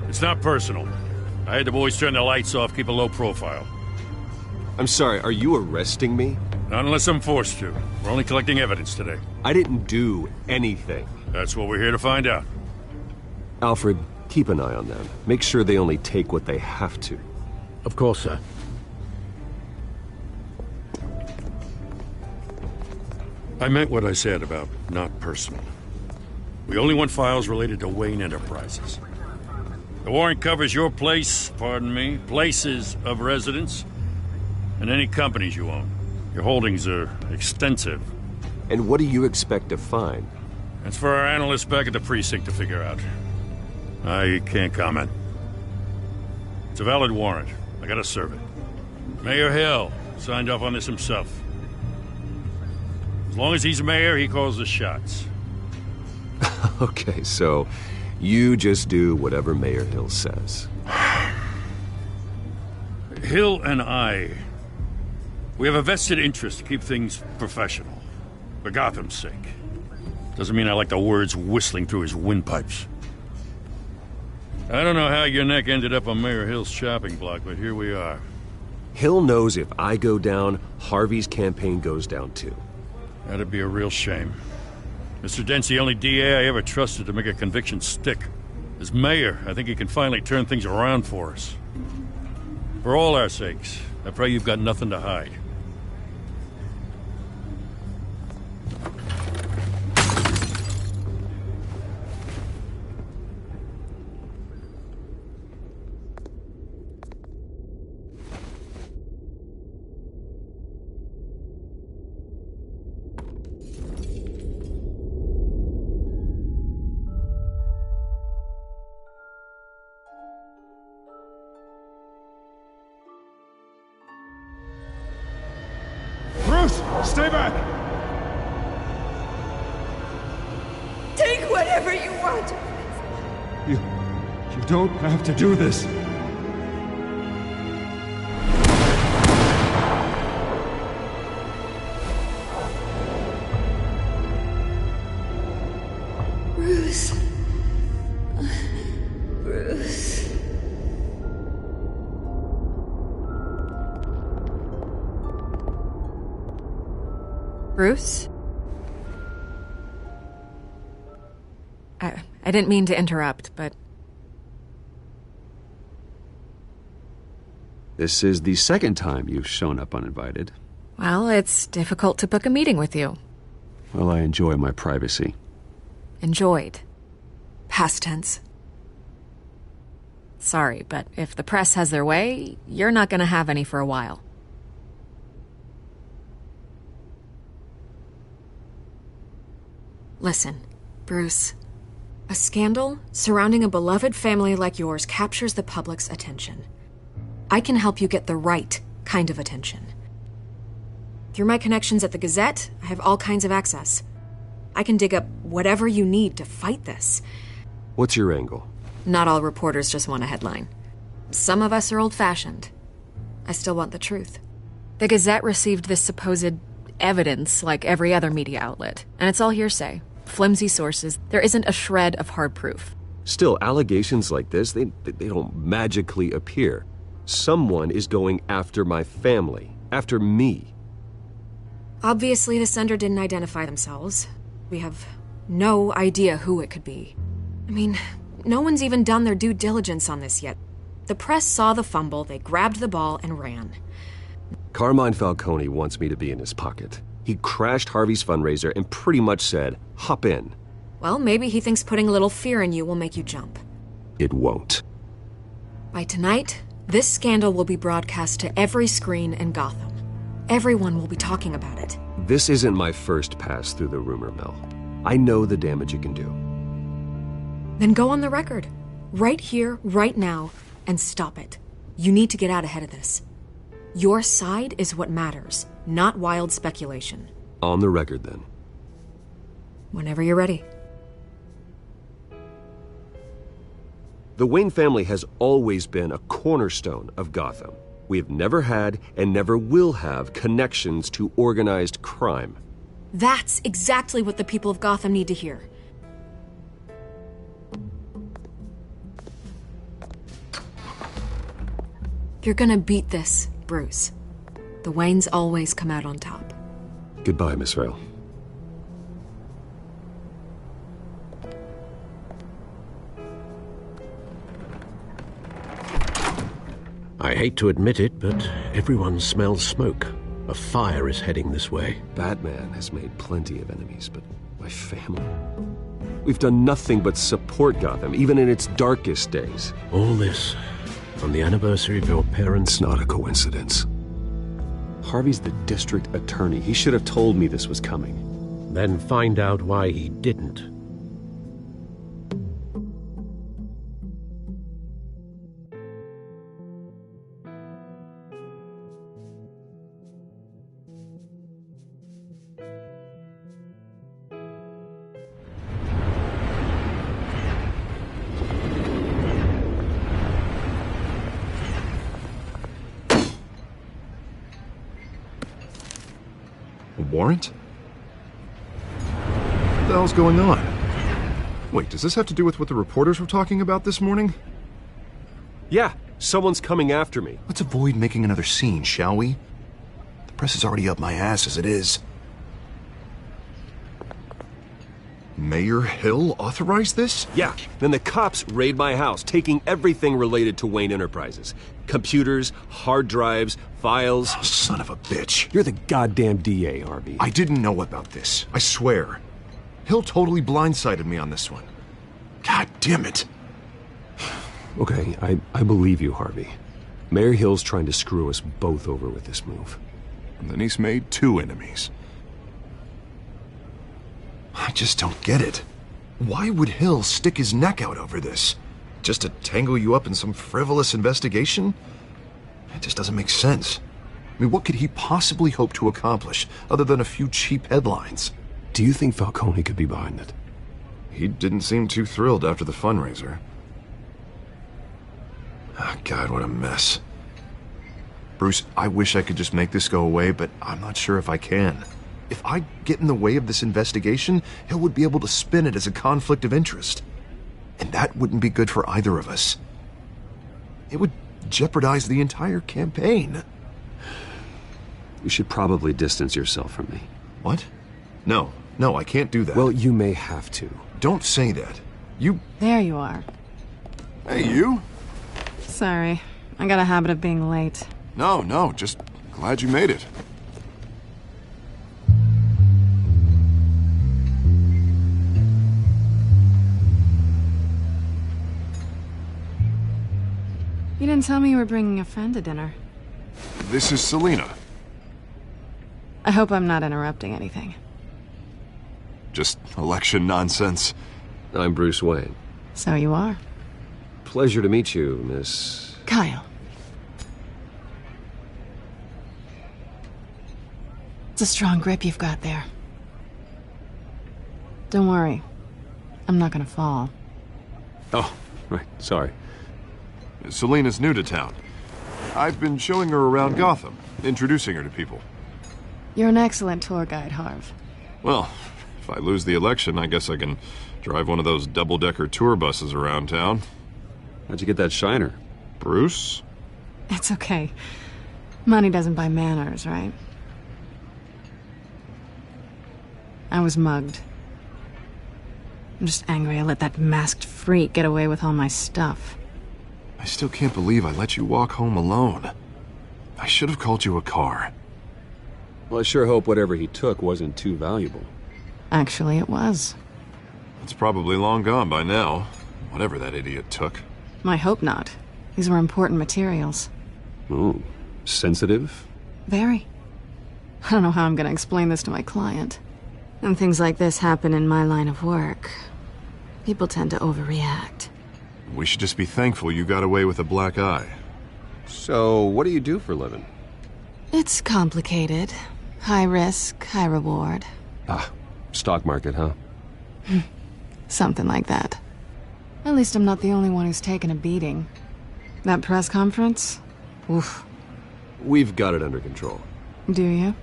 It's not personal. I had the boys turn the lights off, keep a low profile. I'm sorry, are you arresting me? Not unless I'm forced to. We're only collecting evidence today. I didn't do anything. That's what we're here to find out. Alfred, keep an eye on them. Make sure they only take what they have to. Of course, sir. I meant what I said about not personal. We only want files related to Wayne Enterprises. The warrant covers your places of residence, and any companies you own. Your holdings are extensive. And what do you expect to find? That's for our analysts back at the precinct to figure out. I can't comment. It's a valid warrant. I gotta serve it. Mayor Hill signed off on this himself. As long as he's mayor, he calls the shots. Okay, so you just do whatever Mayor Hill says. Hill and I, we have a vested interest to keep things professional. For Gotham's sake. Doesn't mean I like the words whistling through his windpipes. I don't know how your neck ended up on Mayor Hill's shopping block, but here we are. Hill knows if I go down, Harvey's campaign goes down too. That'd be a real shame. Mr. Dent's the only DA I ever trusted to make a conviction stick. As mayor, I think he can finally turn things around for us. For all our sakes, I pray you've got nothing to hide. Stay back! Take whatever you want. You don't have to do this. Bruce. Bruce. Bruce? I didn't mean to interrupt, but... This is the second time you've shown up uninvited. Well, it's difficult to book a meeting with you. Well, I enjoy my privacy. Enjoyed. Past tense. Sorry, but if the press has their way, you're not gonna have any for a while. Listen, Bruce. A scandal surrounding a beloved family like yours captures the public's attention. I can help you get the right kind of attention. Through my connections at the Gazette, I have all kinds of access. I can dig up whatever you need to fight this. What's your angle? Not all reporters just want a headline. Some of us are old-fashioned. I still want the truth. The Gazette received this supposed evidence like every other media outlet, and it's all hearsay. Flimsy sources. There isn't a shred of hard proof. Still, allegations like this, they don't magically appear. Someone is going after my family, after me. Obviously, the sender didn't identify themselves. We have no idea who it could be. I mean, no one's even done their due diligence on this yet. The press saw the fumble, they grabbed the ball and ran. Carmine Falcone wants me to be in his pocket. He crashed Harvey's fundraiser and pretty much said, hop in. Well, maybe he thinks putting a little fear in you will make you jump. It won't. By tonight, this scandal will be broadcast to every screen in Gotham. Everyone will be talking about it. This isn't my first pass through the rumor mill. I know the damage it can do. Then go on the record. Right here, right now, and stop it. You need to get out ahead of this. Your side is what matters, not wild speculation. On the record, then. Whenever you're ready. The Wayne family has always been a cornerstone of Gotham. We have never had and never will have connections to organized crime. That's exactly what the people of Gotham need to hear. You're gonna beat this, Bruce. The Waynes always come out on top. Goodbye, Miss Vale. I hate to admit it, but everyone smells smoke. A fire is heading this way. Batman has made plenty of enemies, but my family... We've done nothing but support Gotham, even in its darkest days. All this on the anniversary of your parents'... It's not a coincidence. Harvey's the district attorney. He should have told me this was coming. Then find out why he didn't. Warrant? What the hell's going on? Wait, does this have to do with what the reporters were talking about this morning? Yeah, someone's coming after me. Let's avoid making another scene, shall we? The press is already up my ass as it is. Mayor Hill authorized this? Yeah, then the cops raid my house, taking everything related to Wayne Enterprises. Computers, hard drives, files. Oh, son of a bitch. You're the goddamn DA, Harvey. I didn't know about this. I swear. Hill totally blindsided me on this one. God damn it. Okay, I believe you, Harvey. Mayor Hill's trying to screw us both over with this move. And then he's made 2 enemies. I just don't get it. Why would Hill stick his neck out over this? Just to tangle you up in some frivolous investigation? It just doesn't make sense. I mean, what could he possibly hope to accomplish other than a few cheap headlines? Do you think Falcone could be behind it? He didn't seem too thrilled after the fundraiser. Oh, God, what a mess. Bruce, I wish I could just make this go away, but I'm not sure if I can. If I get in the way of this investigation, Hill would be able to spin it as a conflict of interest. And that wouldn't be good for either of us. It would jeopardize the entire campaign. You should probably distance yourself from me. What? No, I can't do that. Well, you may have to. Don't say that. There you are. Hey, you? Sorry. I got a habit of being late. No, just glad you made it. You didn't tell me you were bringing a friend to dinner. This is Selina. I hope I'm not interrupting anything. Just election nonsense. I'm Bruce Wayne. So you are. Pleasure to meet you, Miss... Kyle. It's a strong grip you've got there. Don't worry. I'm not gonna fall. Oh, right, sorry. Selina's new to town. I've been showing her around Gotham, introducing her to people. You're an excellent tour guide, Harv. Well, if I lose the election, I guess I can drive one of those double-decker tour buses around town. How'd you get that shiner? Bruce? It's okay. Money doesn't buy manners, right? I was mugged. I'm just angry I let that masked freak get away with all my stuff. I still can't believe I let you walk home alone. I should have called you a car. Well, I sure hope whatever he took wasn't too valuable. Actually, it was. It's probably long gone by now, whatever that idiot took. I hope not. These were important materials. Ooh, sensitive? Very. I don't know how I'm gonna explain this to my client. When things like this happen in my line of work, people tend to overreact. We should just be thankful you got away with a black eye. So, what do you do for a living? It's complicated. High risk, high reward. Ah, stock market, huh? Something like that. At least I'm not the only one who's taken a beating. That press conference? Oof. We've got it under control. Do you?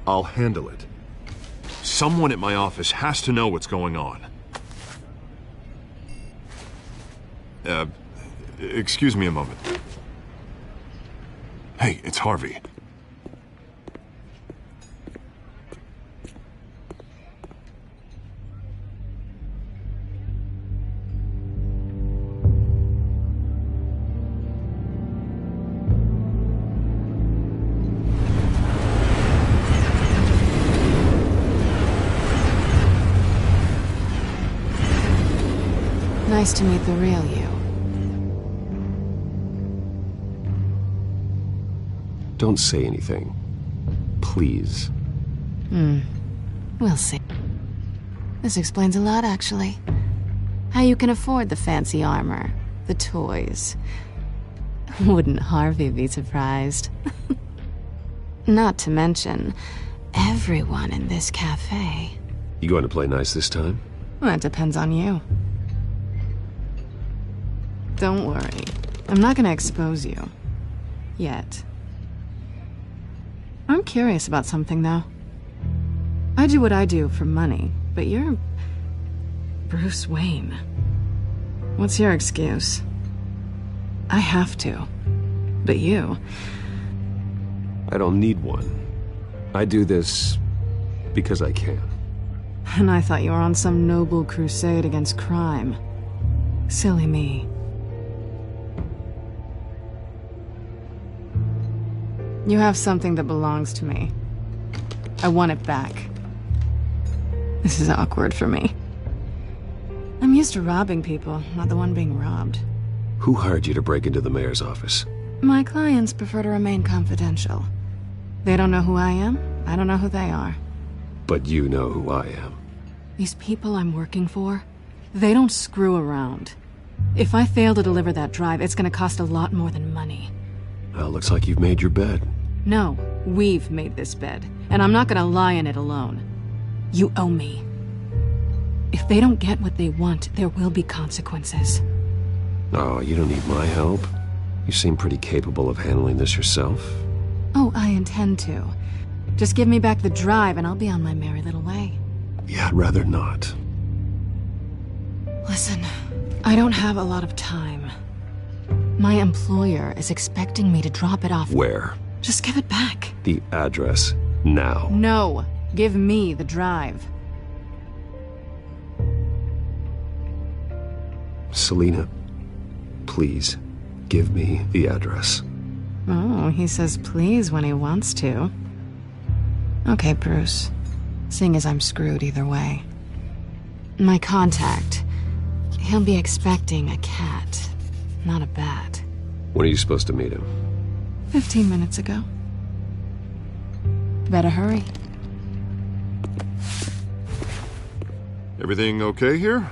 I'll handle it. Someone at my office has to know what's going on. Excuse me a moment. Hey, it's Harvey. Nice to meet the real you. Don't say anything. Please. We'll see. This explains a lot, actually. How you can afford the fancy armor, the toys. Wouldn't Harvey be surprised? Not to mention, everyone in this cafe. You going to play nice this time? Well, that depends on you. Don't worry. I'm not gonna expose you. Yet. I'm curious about something, though. I do what I do for money, but you're... Bruce Wayne. What's your excuse? I have to. But you... I don't need one. I do this because I can. And I thought you were on some noble crusade against crime. Silly me. You have something that belongs to me. I want it back. This is awkward for me. I'm used to robbing people, not the one being robbed. Who hired you to break into the mayor's office? My clients prefer to remain confidential. They don't know who I am, I don't know who they are. But you know who I am. These people I'm working for, they don't screw around. If I fail to deliver that drive, it's gonna cost a lot more than money. Well, looks like you've made your bed. No, we've made this bed, and I'm not gonna lie in it alone. You owe me. If they don't get what they want, there will be consequences. Oh, you don't need my help. You seem pretty capable of handling this yourself. Oh, I intend to. Just give me back the drive and I'll be on my merry little way. Yeah, I'd rather not. Listen, I don't have a lot of time. My employer is expecting me to drop it off. Where? Just give it back. The address, now. No, give me the drive. Selina, please, give me the address. Oh, he says please when he wants to. Okay, Bruce. Seeing as I'm screwed either way. My contact. He'll be expecting a cat, not a bat. When are you supposed to meet him? 15 minutes ago. Better hurry. Everything okay here?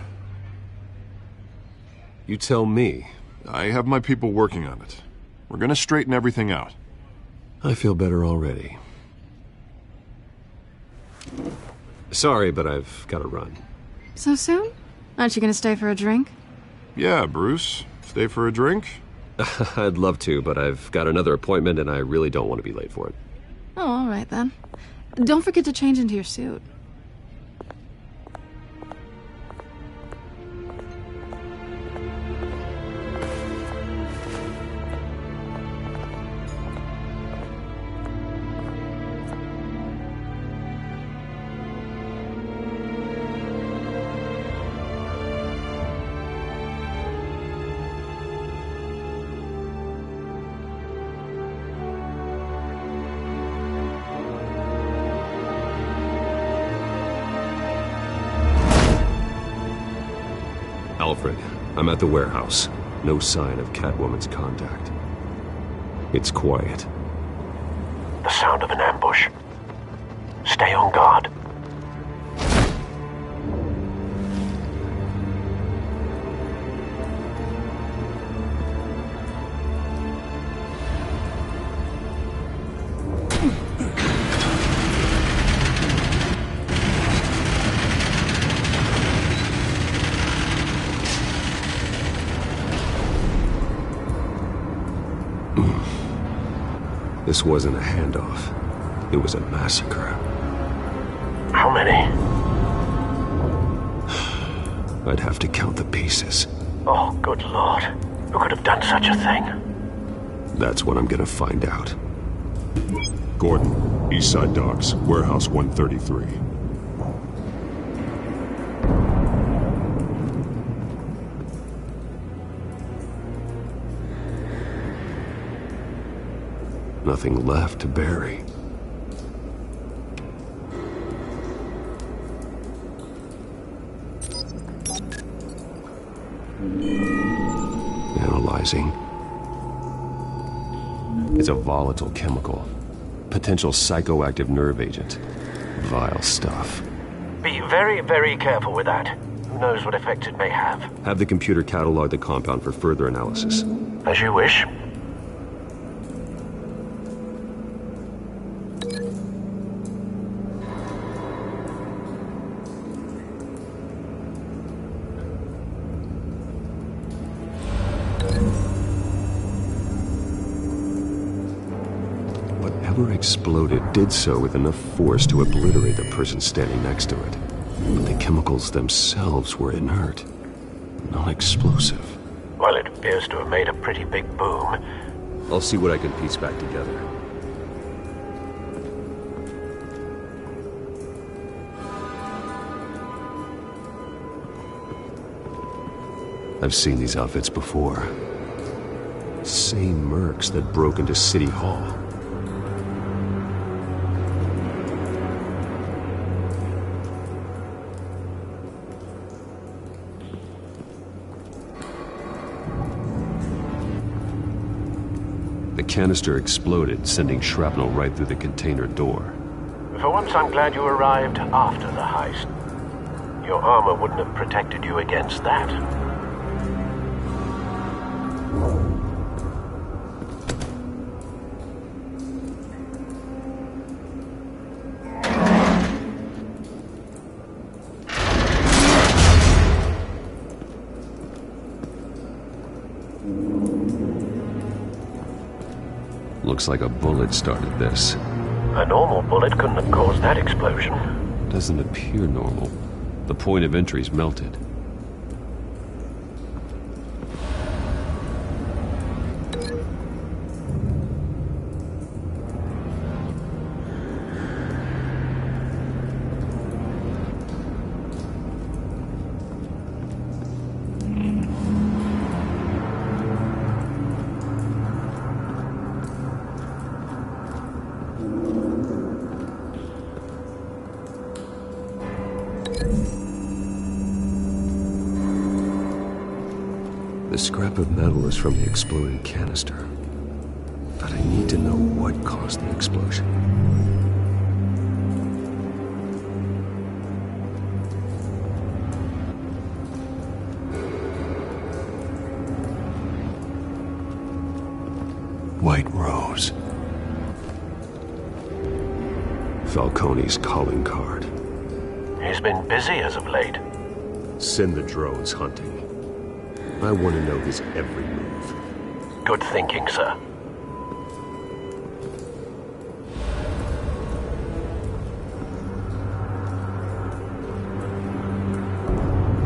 You tell me. I have my people working on it. We're gonna straighten everything out. I feel better already. Sorry, but I've got to run. So soon? Aren't you gonna stay for a drink? Yeah, Bruce. Stay for a drink? I'd love to, but I've got another appointment and I really don't want to be late for it. Oh, all right then. Don't forget to change into your suit. Alfred, I'm at the warehouse. No sign of Catwoman's contact. It's quiet. The sound of an ambush. Stay on guard. This wasn't a handoff. It was a massacre. How many? I'd have to count the pieces. Oh, good lord. Who could have done such a thing? That's what I'm gonna find out. Gordon, Eastside Docks, Warehouse 133. Nothing left to bury. Analyzing. It's a volatile chemical. Potential psychoactive nerve agent. Vile stuff. Be very, very careful with that. Who knows what effect it may have. Have the computer catalog the compound for further analysis. As you wish. Whatever exploded did so with enough force to obliterate the person standing next to it. But the chemicals themselves were inert, not explosive. Well, it appears to have made a pretty big boom. I'll see what I can piece back together. I've seen these outfits before. Same mercs that broke into City Hall. The canister exploded, sending shrapnel right through the container door. For once, I'm glad you arrived after the heist. Your armor wouldn't have protected you against that. Looks like a bullet started this. A normal bullet couldn't have caused that explosion. Doesn't appear normal. The point of entry's melted. The scrap of metal is from the exploded canister. But I need to know what caused the explosion. White Rose. Falcone's calling card. He's been busy as of late. Send the drones hunting. I want to know his every move. Good thinking, sir.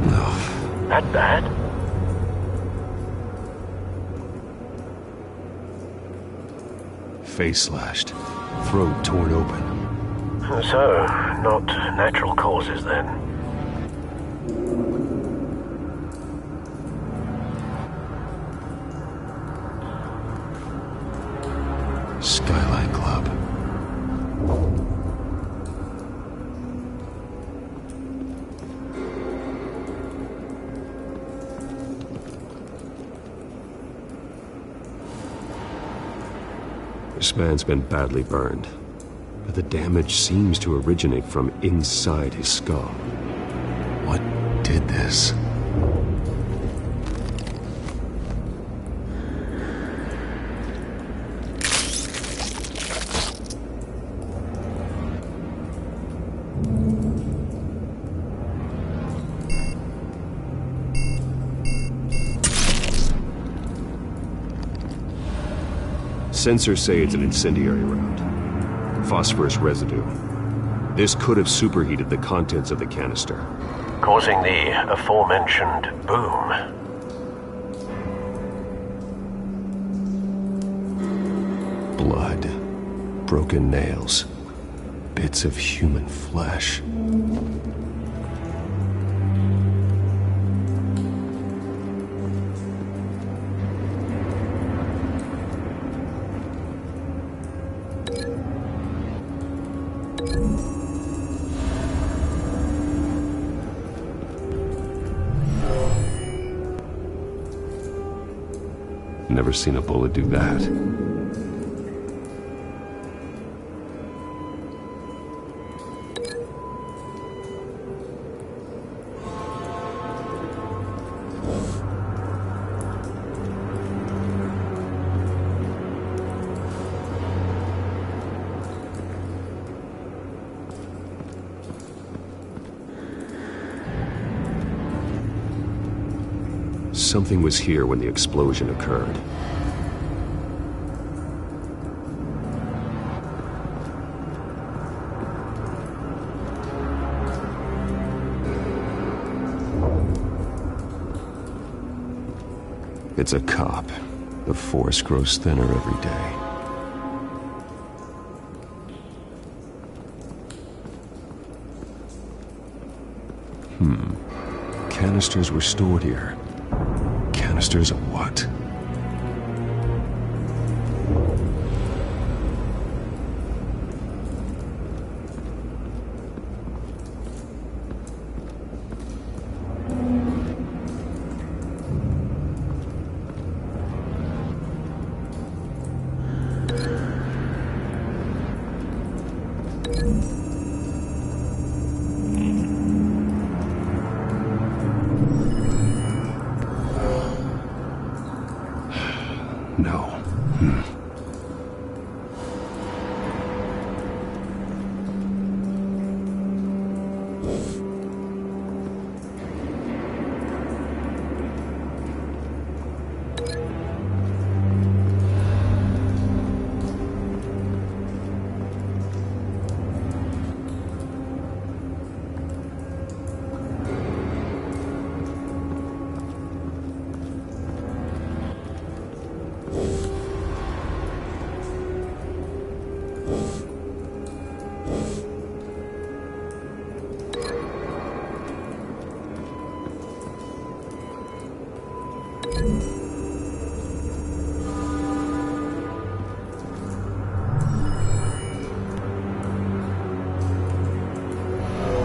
No. That bad? Face slashed. Throat torn open. So, not natural causes then. Skyline Club. This man's been badly burned, but the damage seems to originate from inside his skull. What did this? Sensors say it's an incendiary round. Phosphorus residue. This could have superheated the contents of the canister, causing the aforementioned boom. Blood. Broken nails. Bits of human flesh. Never seen a bullet do that. Something was here when the explosion occurred. It's a cop. The force grows thinner every day. Canisters were stored here. Canisters of what? No.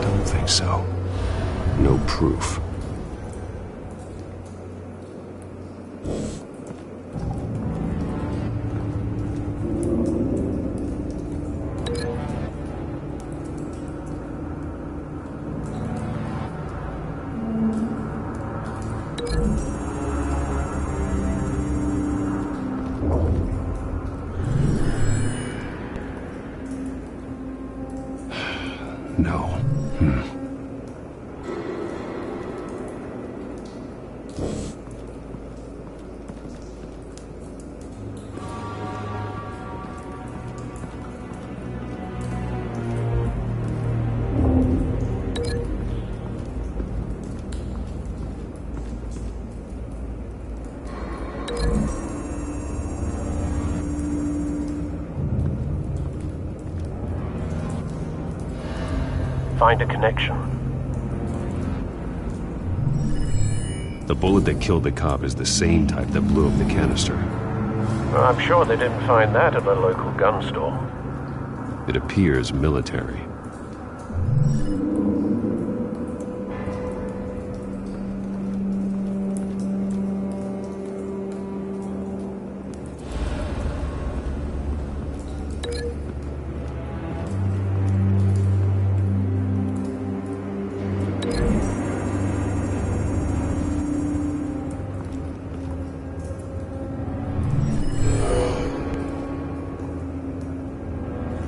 Don't think so. No proof. No. Find a connection. The bullet that killed the cop is the same type that blew up the canister. Well, I'm sure they didn't find that at the local gun store. It appears military.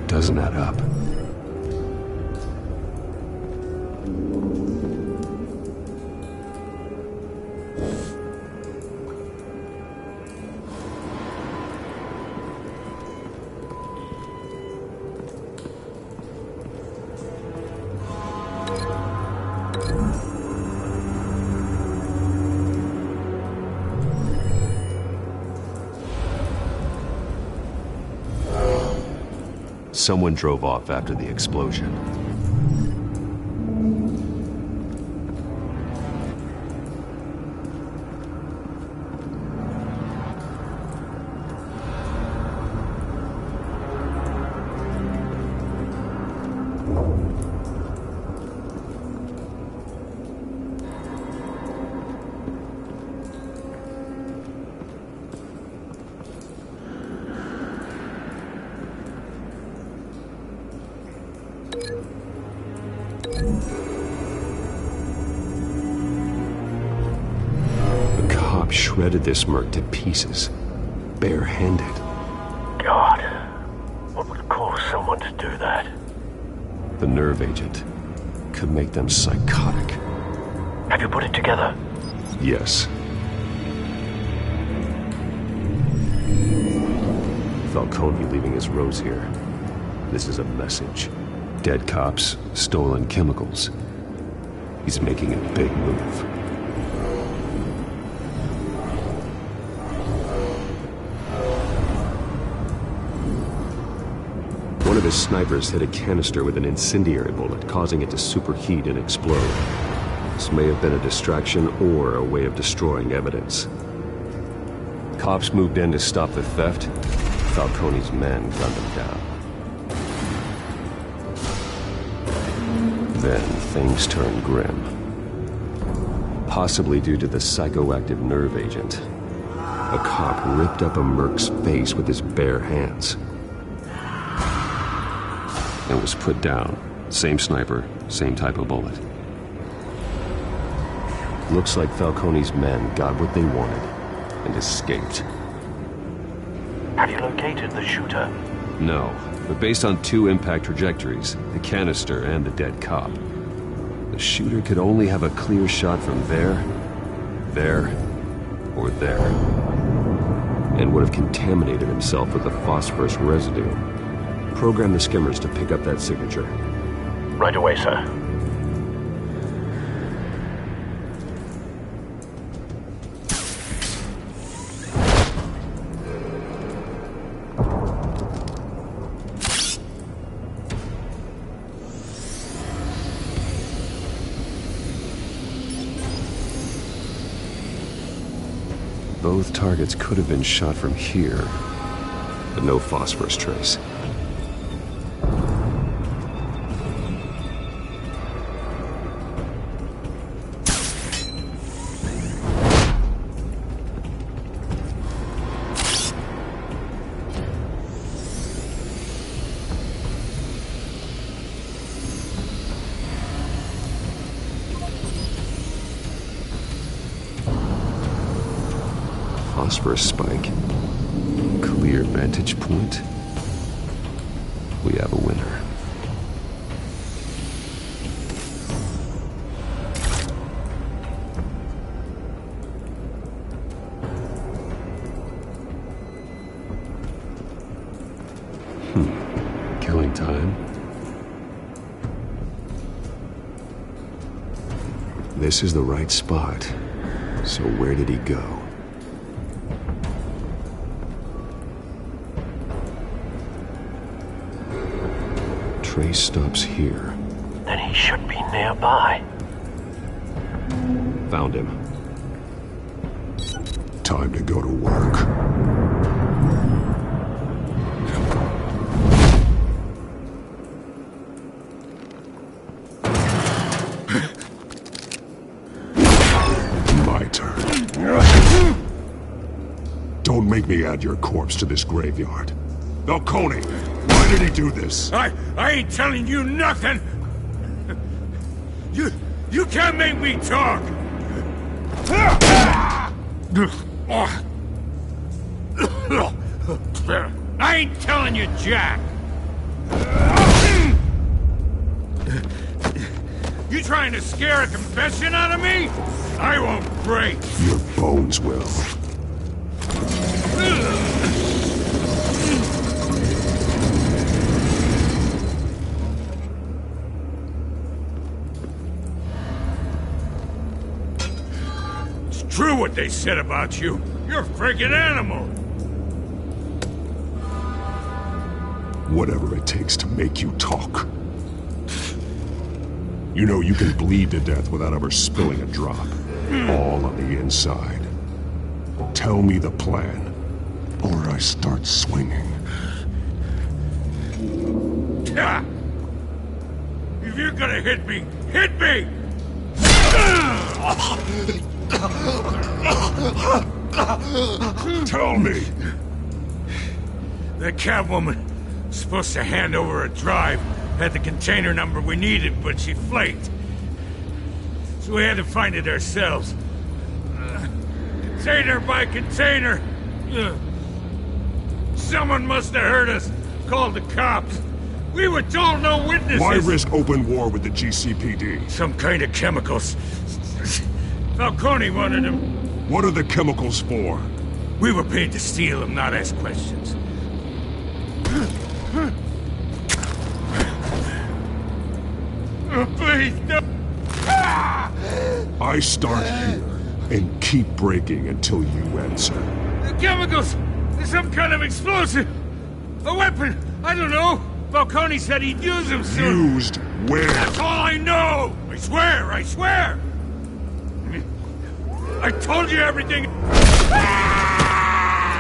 Doesn't add up. Someone drove off after the explosion. Shredded this merc to pieces, barehanded. God, what would cause someone to do that? The nerve agent could make them psychotic. Have you put it together? Yes. Falcone leaving his rose here. This is a message. Dead cops, stolen chemicals. He's making a big move. One of his snipers hit a canister with an incendiary bullet, causing it to superheat and explode. This may have been a distraction or a way of destroying evidence. Cops moved in to stop the theft. Falcone's men gunned them down. Then things turned grim. Possibly due to the psychoactive nerve agent. A cop ripped up a merc's face with his bare hands. And was put down. Same sniper, same type of bullet. Looks like Falcone's men got what they wanted and escaped. Have you located the shooter? No, but based on two impact trajectories, the canister and the dead cop, the shooter could only have a clear shot from there, or there, and would have contaminated himself with the phosphorus residue. Program the skimmers to pick up that signature. Right away, sir. Both targets could have been shot from here, but no phosphorus trace. Phosphorus spike. Clear vantage point. We have a winner. Killing time. This is the right spot. So where did he go? Trace stops here. Then he should be nearby. Found him. Time to go to work. My turn. Don't make me add your corpse to this graveyard. Falcone, why did he do this? I ain't telling you nothing! You can't make me talk! I ain't telling you, Jack! You trying to scare a confession out of me? I won't break! Your bones will. True what they said about you. You're a freaking animal. Whatever it takes to make you talk. You know you can bleed to death without ever spilling a drop. All on the inside. Tell me the plan, or I start swinging. If you're gonna hit me, hit me! Tell me! The Catwoman was supposed to hand over a drive, had the container number we needed, but she flaked. So we had to find it ourselves. Container by container. Someone must have heard us, called the cops. We were told no witnesses. Why risk open war with the GCPD? Some kind of chemicals. Falcone wanted them. What are the chemicals for? We were paid to steal them, not ask questions. Oh, please, no. I start here and keep breaking until you answer. The chemicals! There's some kind of explosive! A weapon! I don't know! Falcone said he'd use them soon! Used where? That's all I know! I swear! I swear! I told you everything!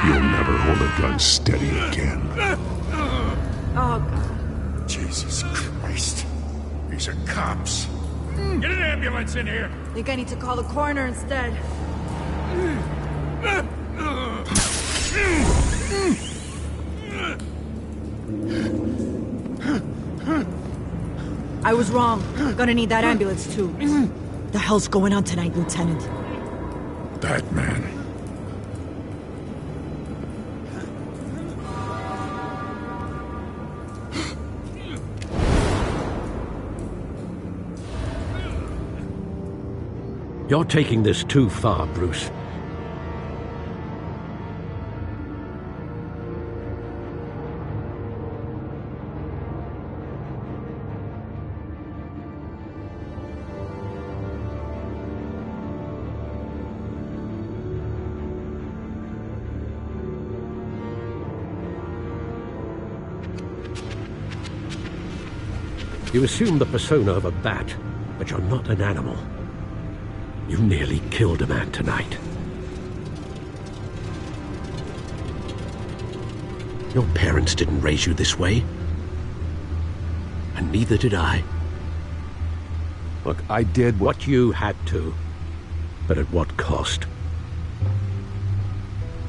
You'll never hold a gun steady again. Oh, God. Jesus Christ. These are cops. Get an ambulance in here! Think I need to call the coroner instead. I was wrong. Gonna need that ambulance, too. The hell's going on tonight, Lieutenant? That man. You're taking this too far, Bruce. You assume the persona of a bat, but you're not an animal. You nearly killed a man tonight. Your parents didn't raise you this way. And neither did I. Look, I did what you had to. But at what cost?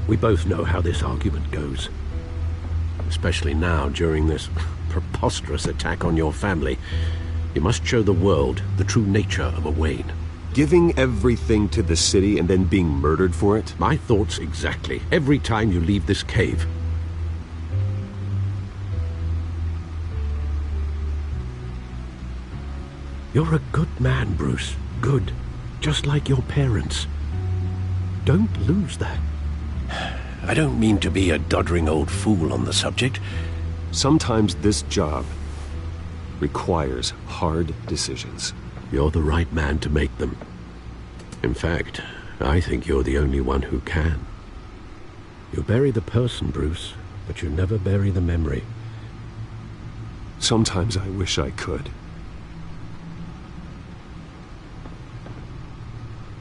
We both know how this argument goes. Especially now, during this preposterous attack on your family. You must show the world the true nature of a Wayne. Giving everything to the city and then being murdered for it? My thoughts exactly. Every time you leave this cave. You're a good man, Bruce. Good. Just like your parents. Don't lose that. I don't mean to be a doddering old fool on the subject. Sometimes this job requires hard decisions. You're the right man to make them. In fact, I think you're the only one who can. You bury the person, Bruce, but you never bury the memory. Sometimes I wish I could.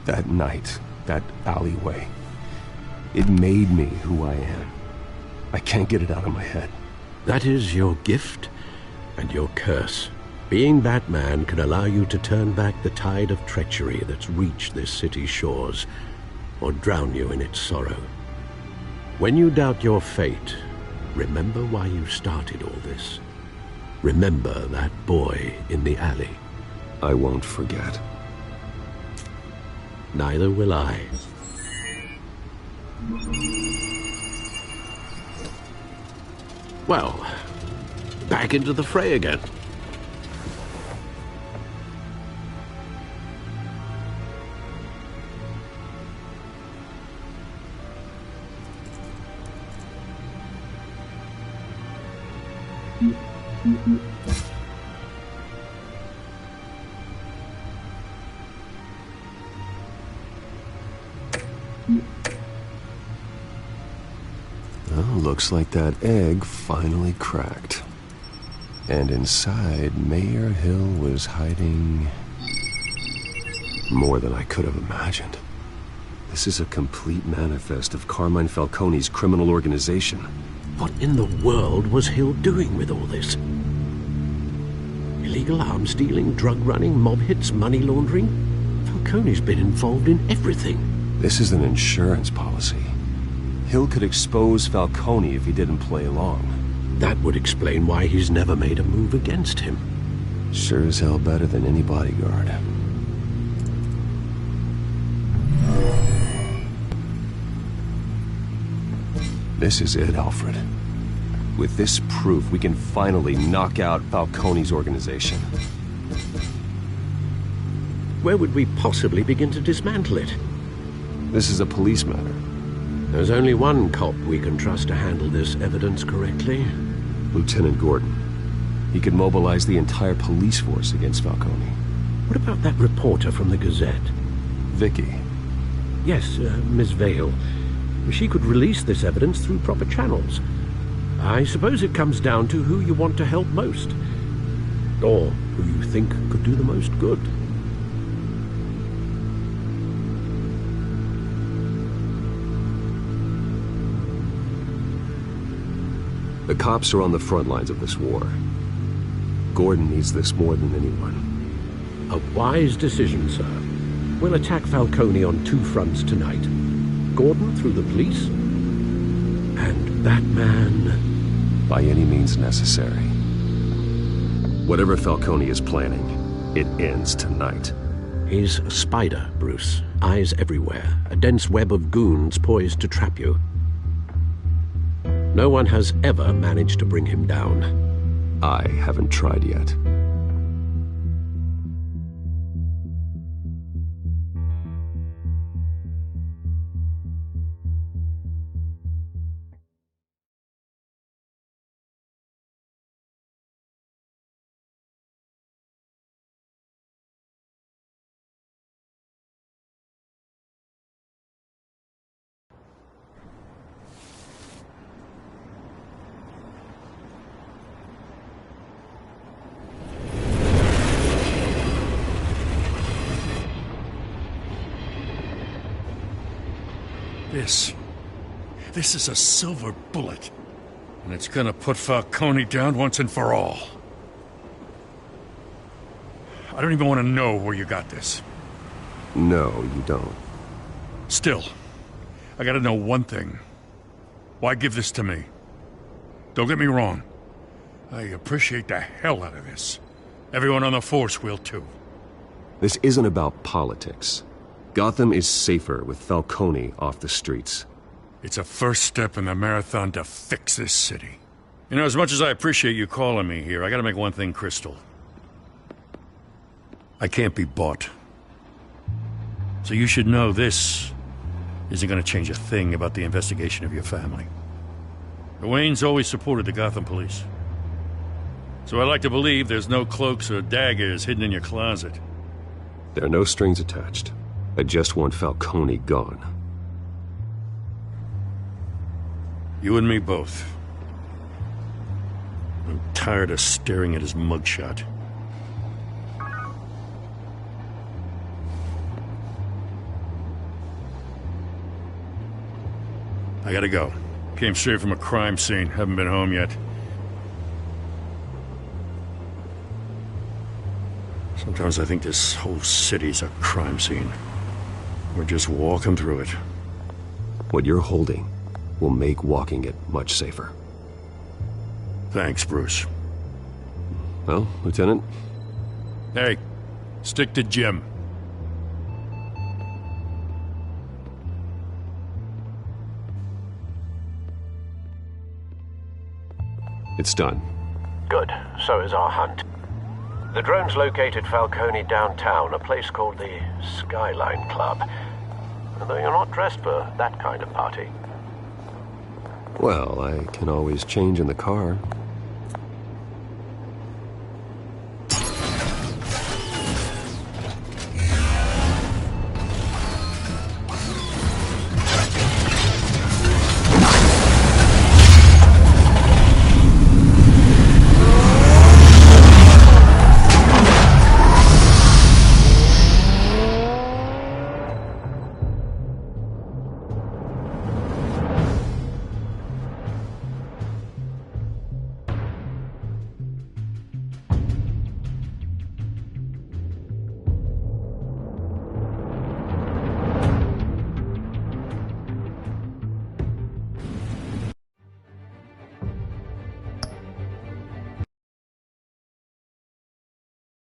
That night, that alleyway, it made me who I am. I can't get it out of my head. That is your gift and your curse. Being that man can allow you to turn back the tide of treachery that's reached this city's shores, or drown you in its sorrow. When you doubt your fate, remember why you started all this. Remember that boy in the alley. I won't forget. Neither will I. Well, back into the fray again. Well, looks like that egg finally cracked. And inside, Mayor Hill was hiding more than I could have imagined. This is a complete manifest of Carmine Falcone's criminal organization. What in the world was Hill doing with all this? Illegal arms dealing, drug running, mob hits, money laundering? Falcone's been involved in everything. This is an insurance policy. Hill could expose Falcone if he didn't play along. That would explain why he's never made a move against him. Sure as hell better than any bodyguard. This is it, Alfred. With this proof, we can finally knock out Falcone's organization. Where would we possibly begin to dismantle it? This is a police matter. There's only one cop we can trust to handle this evidence correctly. Lieutenant Gordon. He could mobilize the entire police force against Falcone. What about that reporter from the Gazette? Vicky. Yes, Miss Vale. She could release this evidence through proper channels. I suppose it comes down to who you want to help most. Or who you think could do the most good. The cops are on the front lines of this war. Gordon needs this more than anyone. A wise decision, sir. We'll attack Falcone on two fronts tonight. Gordon through the police, and that man... by any means necessary. Whatever Falcone is planning, it ends tonight. He's a spider, Bruce. Eyes everywhere. A dense web of goons poised to trap you. No one has ever managed to bring him down. I haven't tried yet. This is a silver bullet. And it's gonna put Falcone down once and for all. I don't even want to know where you got this. No, you don't. Still, I gotta know one thing. Why give this to me? Don't get me wrong. I appreciate the hell out of this. Everyone on the force will too. This isn't about politics. Gotham is safer with Falcone off the streets. It's a first step in the marathon to fix this city. You know, as much as I appreciate you calling me here, I gotta make one thing crystal. I can't be bought. So you should know this isn't gonna change a thing about the investigation of your family. The Waynes always supported the Gotham police. So I like to believe there's no cloaks or daggers hidden in your closet. There are no strings attached. I just want Falcone gone. You and me both. I'm tired of staring at his mugshot. I gotta go. Came straight from a crime scene. Haven't been home yet. Sometimes I think this whole city's a crime scene. We're just walking through it. What you're holding will make walking it much safer. Thanks, Bruce. Well, Lieutenant? Hey, stick to Jim. It's done. Good. So is our hunt. The drones located Falcone downtown, a place called the Skyline Club. Though you're not dressed for that kind of party. Well, I can always change in the car.